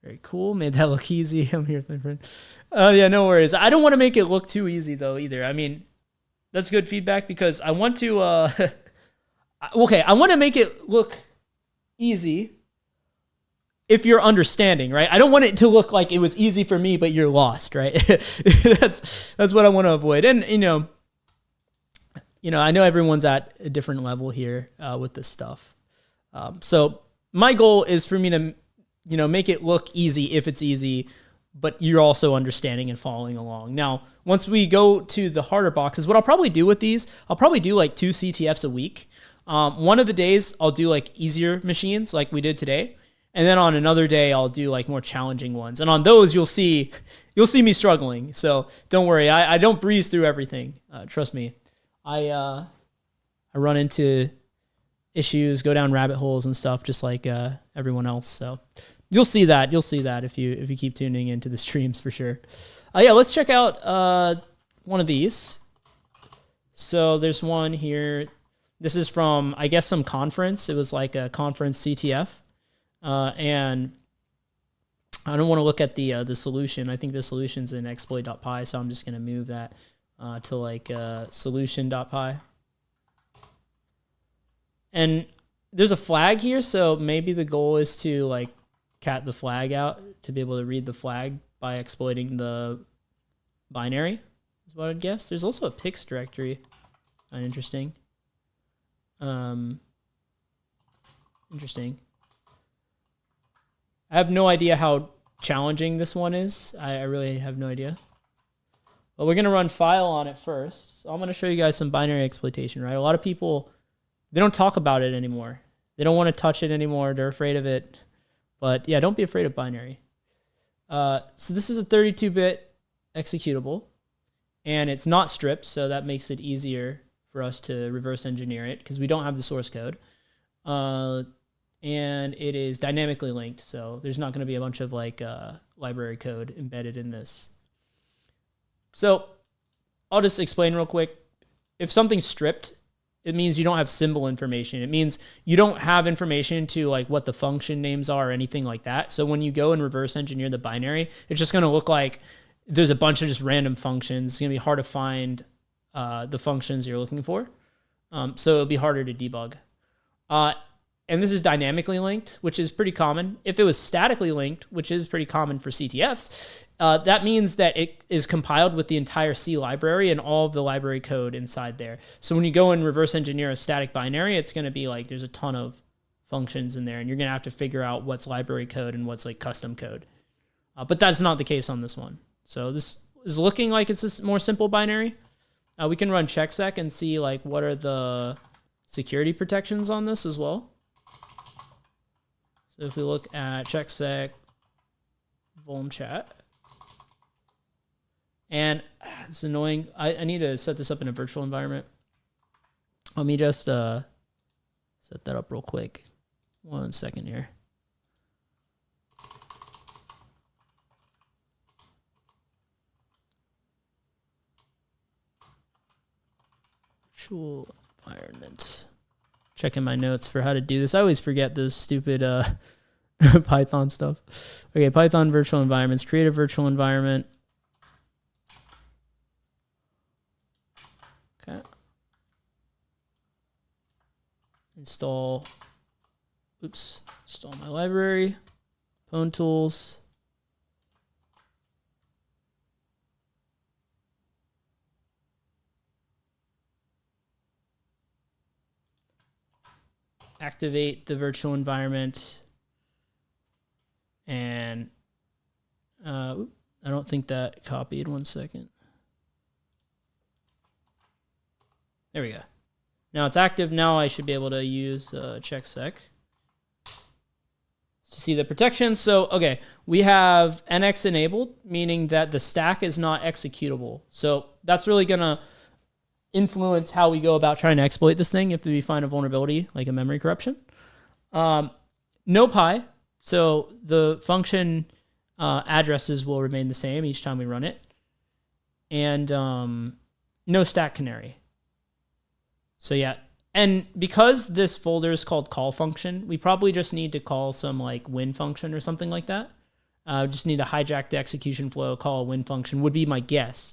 Very cool. Made that look easy. I'm here, my friend. Yeah, no worries. I don't want to make it look too easy though either. I mean, that's good feedback because I want to, okay, I want to make it look easy if you're understanding, right? I don't want it to look like it was easy for me, but you're lost, right? That's what I want to avoid. And, I know everyone's at a different level here with this stuff. So my goal is for me to, make it look easy if it's easy, but you're also understanding and following along. Now, once we go to the harder boxes, what I'll probably do with these, I'll probably do like 2 CTFs a week. One of the days I'll do like easier machines like we did today. And then on another day, I'll do like more challenging ones. And on those, you'll see me struggling. So don't worry. I don't breeze through everything. Trust me. I run into issues, go down rabbit holes and stuff, just like everyone else. So you'll see that. You'll see that if you keep tuning into the streams for sure. Yeah, let's check out one of these. So there's one here. This is from, I guess, some conference. It was like a conference CTF. And I don't want to look at the solution. I think the solution's in exploit.py, so I'm just going to move that to like solution.py. And there's a flag here, so maybe the goal is to like cat the flag out to be able to read the flag by exploiting the binary, is what I'd guess. There's also a pix directory. Interesting. Interesting. I have no idea how challenging this one is. I really have no idea. But we're going to run file on it first. So I'm going to show you guys some binary exploitation, right? A lot of people, they don't talk about it anymore. They don't want to touch it anymore. They're afraid of it. But yeah, don't be afraid of binary. So this is a 32-bit executable, and it's not stripped, so that makes it easier for us to reverse engineer it because we don't have the source code. And it is dynamically linked, so there's not going to be a bunch of like library code embedded in this. So I'll just explain real quick. If something's stripped, it means you don't have symbol information. It means you don't have information to like what the function names are or anything like that. So when you go and reverse engineer the binary, it's just going to look like there's a bunch of just random functions. It's going to be hard to find the functions you're looking for. So it'll be harder to debug. And this is dynamically linked, which is pretty common. If it was statically linked, which is pretty common for CTFs, that means that it is compiled with the entire C library and all of the library code inside there. So when you go and reverse engineer a static binary, it's going to be like there's a ton of functions in there, and you're going to have to figure out what's library code and what's like custom code. But that's not the case on this one. So this is looking like it's a more simple binary. We can run checksec and see like what are the security protections on this as well. So if we look at checksec vuln chat, and it's annoying. I need to set this up in a virtual environment. Let me just set that up real quick. 1 second here. Virtual environment. Checking my notes for how to do this. I always forget this stupid Python stuff. Okay, Python virtual environments. Create a virtual environment. Okay. Install my library. Pwn tools. Activate the virtual environment. And I don't think that copied. 1 second. There we go. Now it's active. Now I should be able to use checksec to see the protections. So, okay, we have NX enabled, meaning that the stack is not executable. So that's really going to influence how we go about trying to exploit this thing if we find a vulnerability like a memory corruption. No pi. So the function addresses will remain the same each time we run it. And no stack canary. So yeah, and because this folder is called call function, we probably just need to call some like win function or something like that. Just need to hijack the execution flow, call a win function would be my guess.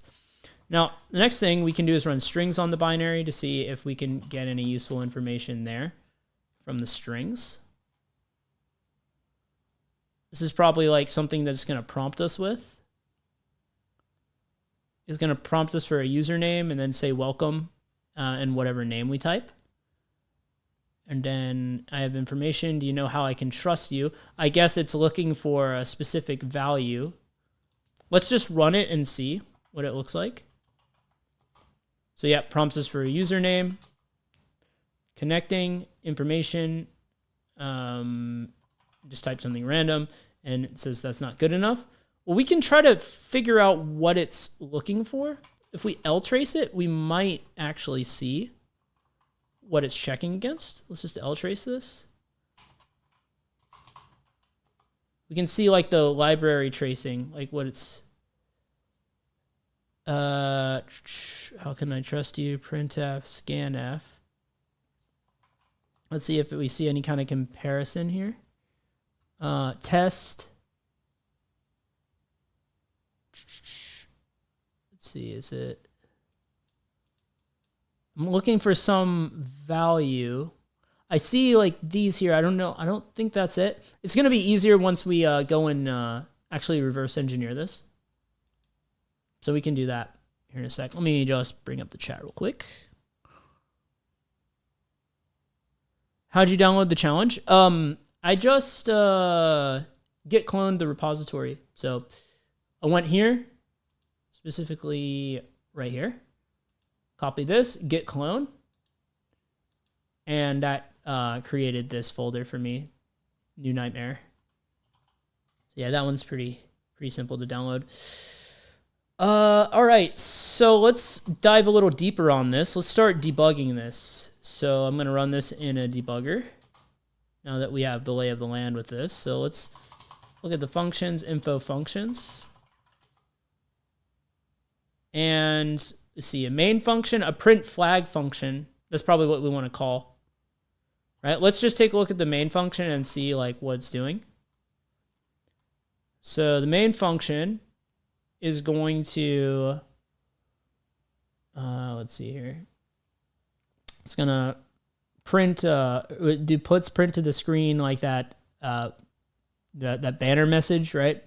Now, the next thing we can do is run strings on the binary to see if we can get any useful information there from the strings. This is probably like something that's going to prompt us with. It's going to prompt us for a username and then say welcome and whatever name we type. And then I have information. Do you know how I can trust you? I guess it's looking for a specific value. Let's just run it and see what it looks like. So yeah, prompts us for a username, connecting, information, just type something random, and it says that's not good enough. Well, we can try to figure out what it's looking for. If we L-trace it, we might actually see what it's checking against. Let's just L-trace this. We can see like the library tracing, like what it's... how can I trust you? Printf, scanf. Let's see if we see any kind of comparison here. Test. Let's see, is it... I'm looking for some value. I see like these here. I don't know. I don't think that's it. It's going to be easier once we go and actually reverse engineer this. So we can do that here in a sec. Let me just bring up the chat real quick. How'd you download the challenge? I just git cloned the repository. So I went here, specifically right here, copy this, git clone, and that created this folder for me, New Nightmare. So yeah, that one's pretty simple to download. All right, so let's dive a little deeper on this. Let's start debugging this. So I'm going to run this in a debugger now that we have the lay of the land with this. So let's look at the functions, info functions. And let's see, a main function, a print flag function. That's probably what we want to call. Right? Let's just take a look at the main function and see like what it's doing. So the main function is going to, let's see here. It's gonna print, do puts print to the screen like that, that banner message, right?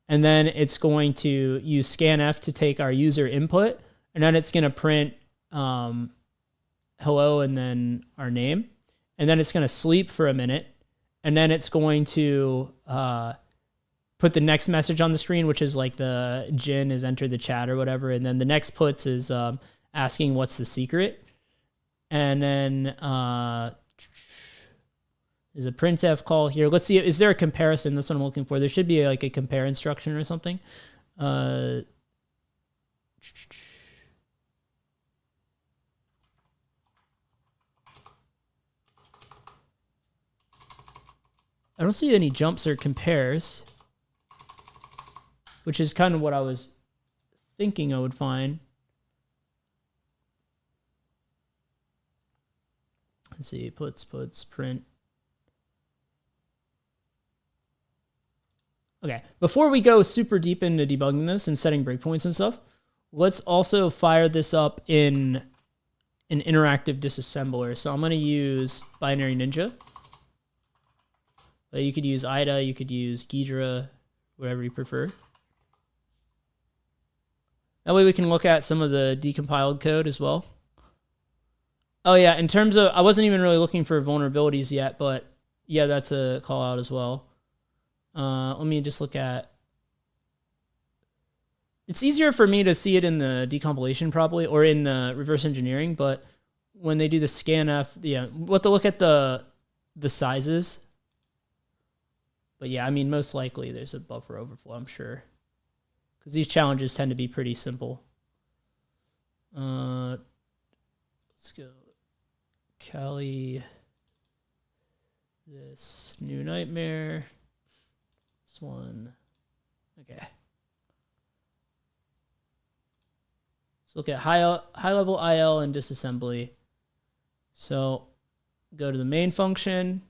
And then it's going to use scanf to take our user input, and then it's gonna print hello and then our name, and then it's gonna sleep for a minute, and then it's going to put the next message on the screen, which is like the Jin has entered the chat or whatever. And then the next puts is asking what's the secret. And then there's a printf call here. Let's see, is there a comparison? That's what I'm looking for. There should be like a compare instruction or something. I don't see any jumps or compares, which is kind of what I was thinking I would find. Let's see, puts, print. Okay, before we go super deep into debugging this and setting breakpoints and stuff, let's also fire this up in an interactive disassembler. So I'm going to use Binary Ninja. But you could use IDA, you could use Ghidra, whatever you prefer. That way we can look at some of the decompiled code as well. Oh yeah, in terms of, I wasn't even really looking for vulnerabilities yet, but yeah, that's a call out as well. Let me just look at, it's easier for me to see it in the decompilation probably, or in the reverse engineering, but when they do the scanf, yeah, we'll have to look at the sizes. But yeah, I mean, most likely there's a buffer overflow, I'm sure. Because these challenges tend to be pretty simple. Let's go. Kali. This New Nightmare. This one. Okay. Let's look at high level IL and disassembly. So go to the main function.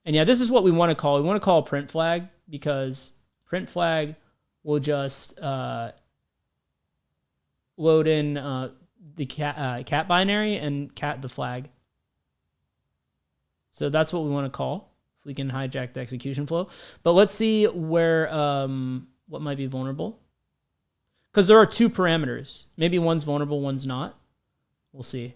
And yeah, this is what we want to call. We want to call print flag, because print flag will just load in the cat binary and cat the flag. So that's what we want to call, if we can hijack the execution flow. But let's see where what might be vulnerable. Because there are two parameters. Maybe one's vulnerable, one's not. We'll see.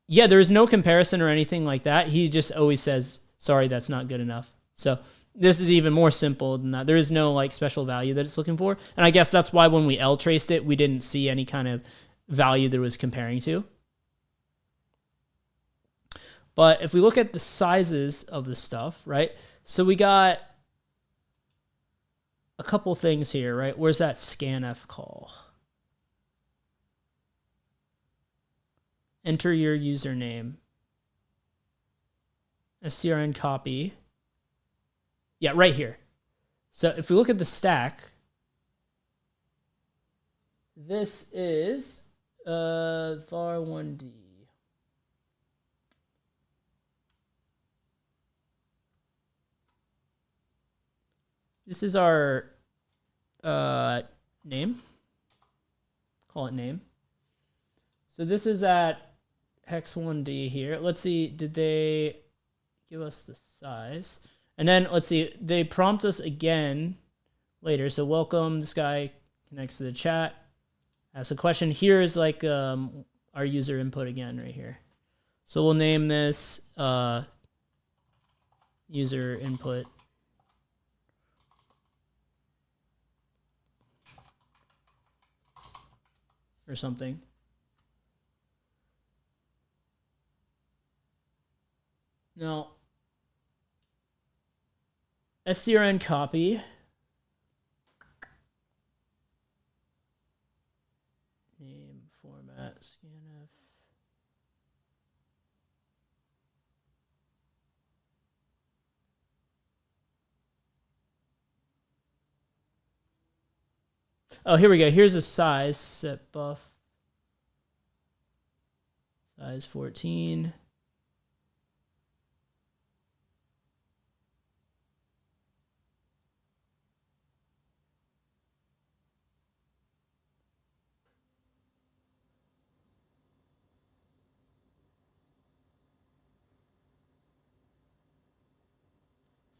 Yeah, there is no comparison or anything like that. He just always says, sorry, that's not good enough. So this is even more simple than that. There is no like special value that it's looking for. And I guess that's why when we L traced it, we didn't see any kind of value that it was comparing to. But if we look at the sizes of the stuff, right? So we got a couple things here, right? Where's that scanf call? Enter your username. strn copy. Yeah, right here. So if we look at the stack, this is var1d. This is our name. Call it name. So this is at hex 1d here. Let's see, did they give us the size? And then let's see, they prompt us again later. So welcome, this guy connects to the chat, asks a question. Here is like our user input again right here. So we'll name this user input. Or something. Now, strn copy. Name, format, scanf. Oh, here we go. Here's a size, set buff. Size 14.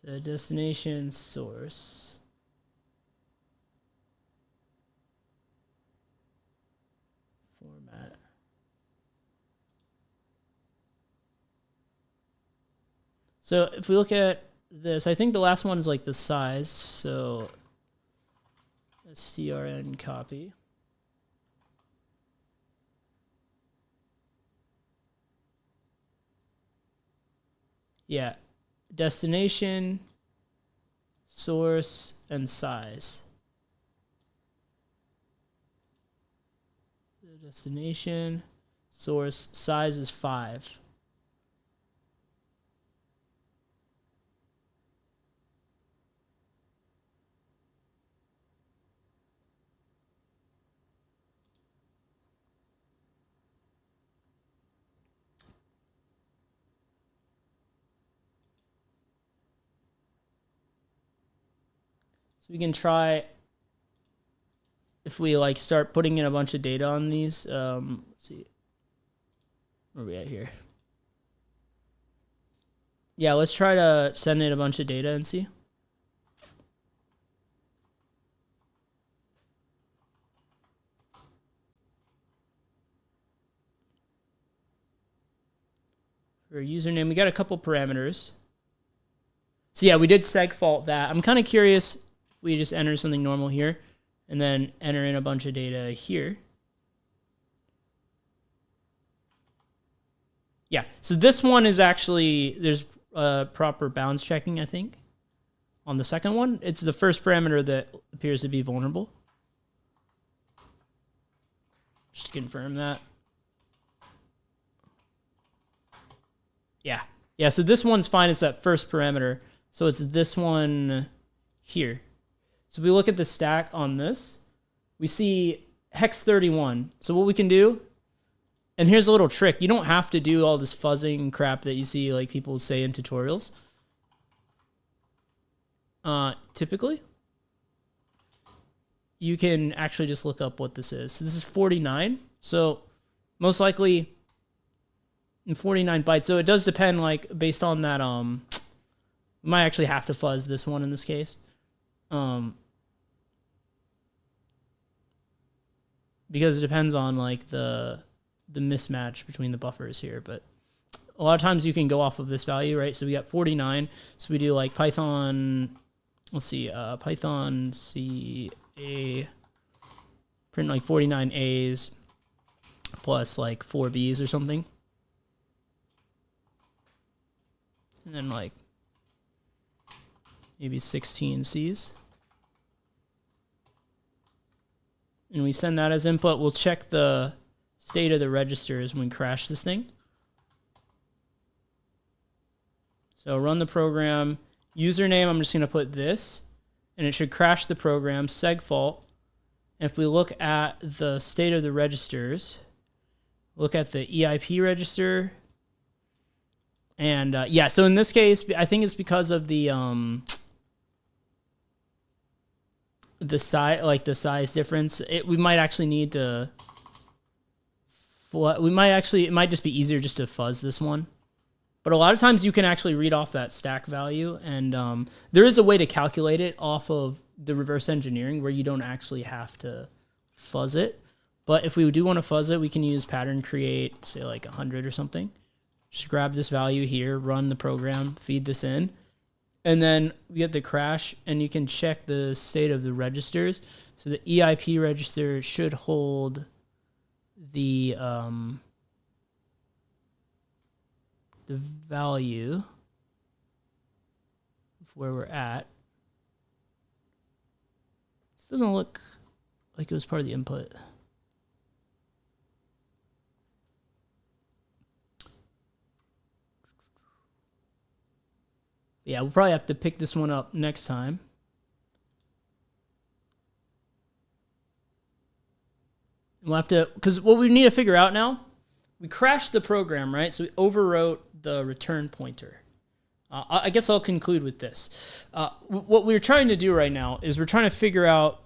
So destination source. Format. So if we look at this, I think the last one is like the size. So strn copy. Yeah, destination, source, and size. The destination, source, size is 5. So we can try, if we like start putting in a bunch of data on these, let's see, where are we at here? Yeah, let's try to send in a bunch of data and see. For username, we got a couple parameters. So yeah, we did segfault that. I'm kind of curious if we just enter something normal here and then enter in a bunch of data here. Yeah, so this one is actually, there's proper bounds checking, I think. On the second one, it's the first parameter that appears to be vulnerable. Just to confirm that. Yeah, so this one's fine. It's that first parameter. So it's this one here. So if we look at the stack on this, we see hex 31. So what we can do, and here's a little trick. You don't have to do all this fuzzing crap that you see like people say in tutorials. Typically, you can actually just look up what this is. So this is 49. So most likely in 49 bytes. So it does depend, like, based on that, we might actually have to fuzz this one in this case. Because it depends on, like, the mismatch between the buffers here. But a lot of times you can go off of this value, right? So we got 49. So we do, like, Python, let's see, Python CA, print, like, 49 A's plus, like, 4 B's or something. And then like maybe 16 C's. And we send that as input. We'll check the state of the registers when we crash this thing. So run the program. Username, I'm just going to put this. And it should crash the program, segfault. And if we look at the state of the registers, look at the EIP register. And yeah, so in this case, I think it's because of the size, like the size difference. We might actually need to. It might just be easier just to fuzz this one. But a lot of times you can actually read off that stack value, and there is a way to calculate it off of the reverse engineering where you don't actually have to fuzz it. But if we do want to fuzz it, we can use pattern create, say like 100 or something. Just grab this value here, run the program, feed this in, and then we get the crash, and you can check the state of the registers. So the EIP register should hold the value of where we're at. This doesn't look like it was part of the input. Yeah, we'll probably have to pick this one up next time. We'll have to, because what we need to figure out now, we crashed the program, right? So we overwrote the return pointer. I guess I'll conclude with this. What we're trying to do right now is we're trying to figure out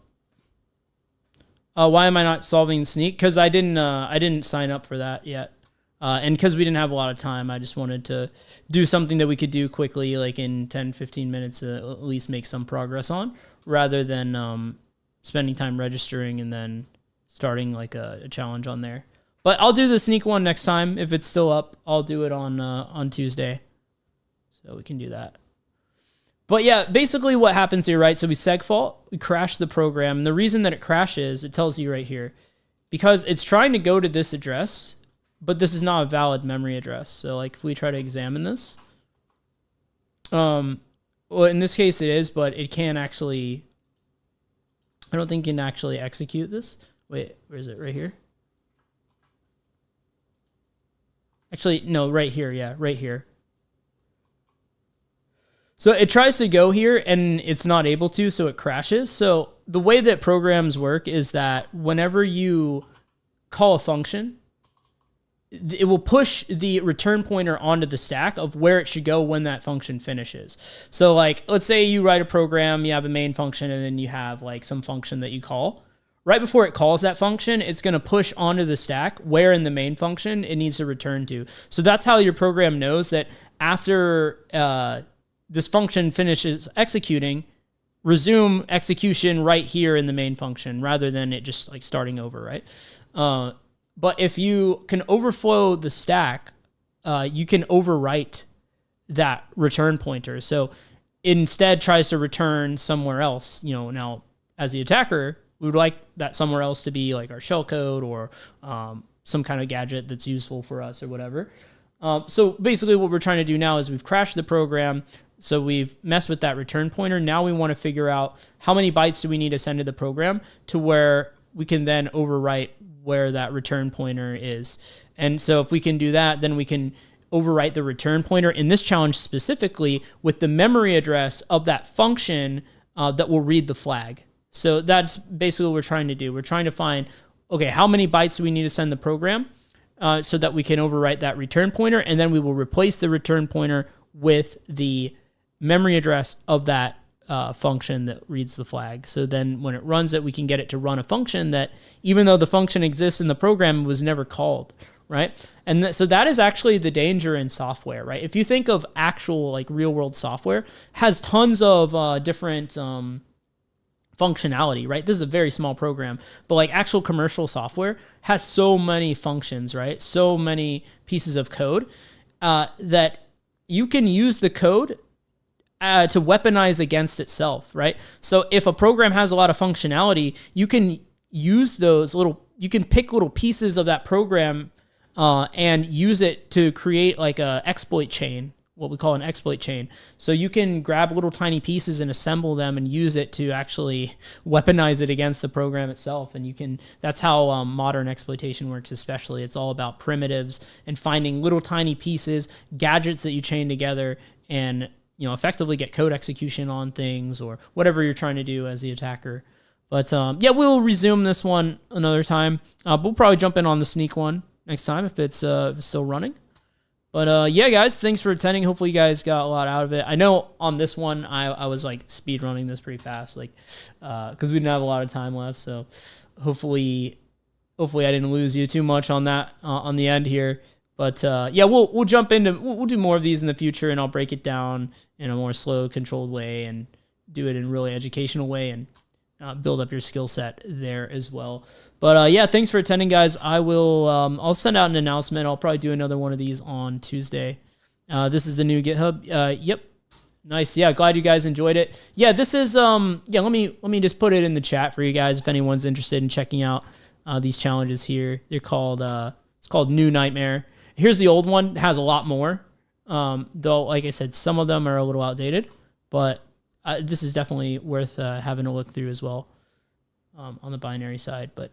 why am I not solving sneak? Because I didn't sign up for that yet. And because we didn't have a lot of time, I just wanted to do something that we could do quickly, like in 10, 15 minutes, at least make some progress on, rather than spending time registering and then starting like a challenge on there. But I'll do the sneak one next time. If it's still up, I'll do it on Tuesday. So we can do that. But yeah, basically what happens here, right? So we segfault, we crash the program. And the reason that it crashes, it tells you right here, because it's trying to go to this address, but this is not a valid memory address. So like if we try to examine this, well, in this case it is, but it can't actually, I don't think it can actually execute this. Wait, where is it? Right here? Actually, no, right here. Yeah, right here. So it tries to go here and it's not able to, so it crashes. So the way that programs work is that whenever you call a function, it will push the return pointer onto the stack of where it should go when that function finishes. So like, let's say you write a program, you have a main function, and then you have like some function that you call. Right before it calls that function, it's going to push onto the stack where in the main function it needs to return to. So that's how your program knows that after this function finishes executing, resume execution right here in the main function rather than it just like starting over, right? But if you can overflow the stack, you can overwrite that return pointer. So it instead tries to return somewhere else. You know, now as the attacker, we would like that somewhere else to be like our shellcode or some kind of gadget that's useful for us or whatever. So basically what we're trying to do now is we've crashed the program. So we've messed with that return pointer. Now we want to figure out how many bytes do we need to send to the program to where we can then overwrite where that return pointer is. And so if we can do that, then we can overwrite the return pointer in this challenge specifically with the memory address of that function that will read the flag. So that's basically what we're trying to do. We're trying to find, okay, how many bytes do we need to send the program so that we can overwrite that return pointer, and then we will replace the return pointer with the memory address of that function that reads the flag. So then when it runs it, we can get it to run a function that, even though the function exists in the program, was never called, right? And so that is actually the danger in software, right? If you think of actual like real world software, has tons of different functionality, right? This is a very small program, but like actual commercial software has so many functions, right? So many pieces of code that you can use the code to weaponize against itself, right? So if a program has a lot of functionality, you can use those you can pick little pieces of that program and use it to create like a exploit chain, what we call an exploit chain. So you can grab little tiny pieces and assemble them and use it to actually weaponize it against the program itself. And that's how modern exploitation works, especially. It's all about primitives and finding little tiny pieces, gadgets that you chain together and, you know, effectively get code execution on things or whatever you're trying to do as the attacker. But yeah, we'll resume this one another time. We'll probably jump in on the sneak one next time if it's still running. But yeah, guys, thanks for attending. Hopefully you guys got a lot out of it. I know on this one, I was like speed running this pretty fast, like because we didn't have a lot of time left. So hopefully I didn't lose you too much on that on the end here. But yeah, we'll jump into we'll do more of these in the future, and I'll break it down in a more slow, controlled way, and do it in a really educational way, and build up your skill set there as well. But yeah, thanks for attending, guys. I'll send out an announcement. I'll probably do another one of these on Tuesday. This is the new GitHub. Yep. Nice. Yeah, glad you guys enjoyed it. Yeah, this is yeah, let me just put it in the chat for you guys if anyone's interested in checking out these challenges here. They're called it's called New Nightmare. Here's the old one. It has a lot more. Though, like I said, some of them are a little outdated, but this is definitely worth having a look through as well on the binary side. But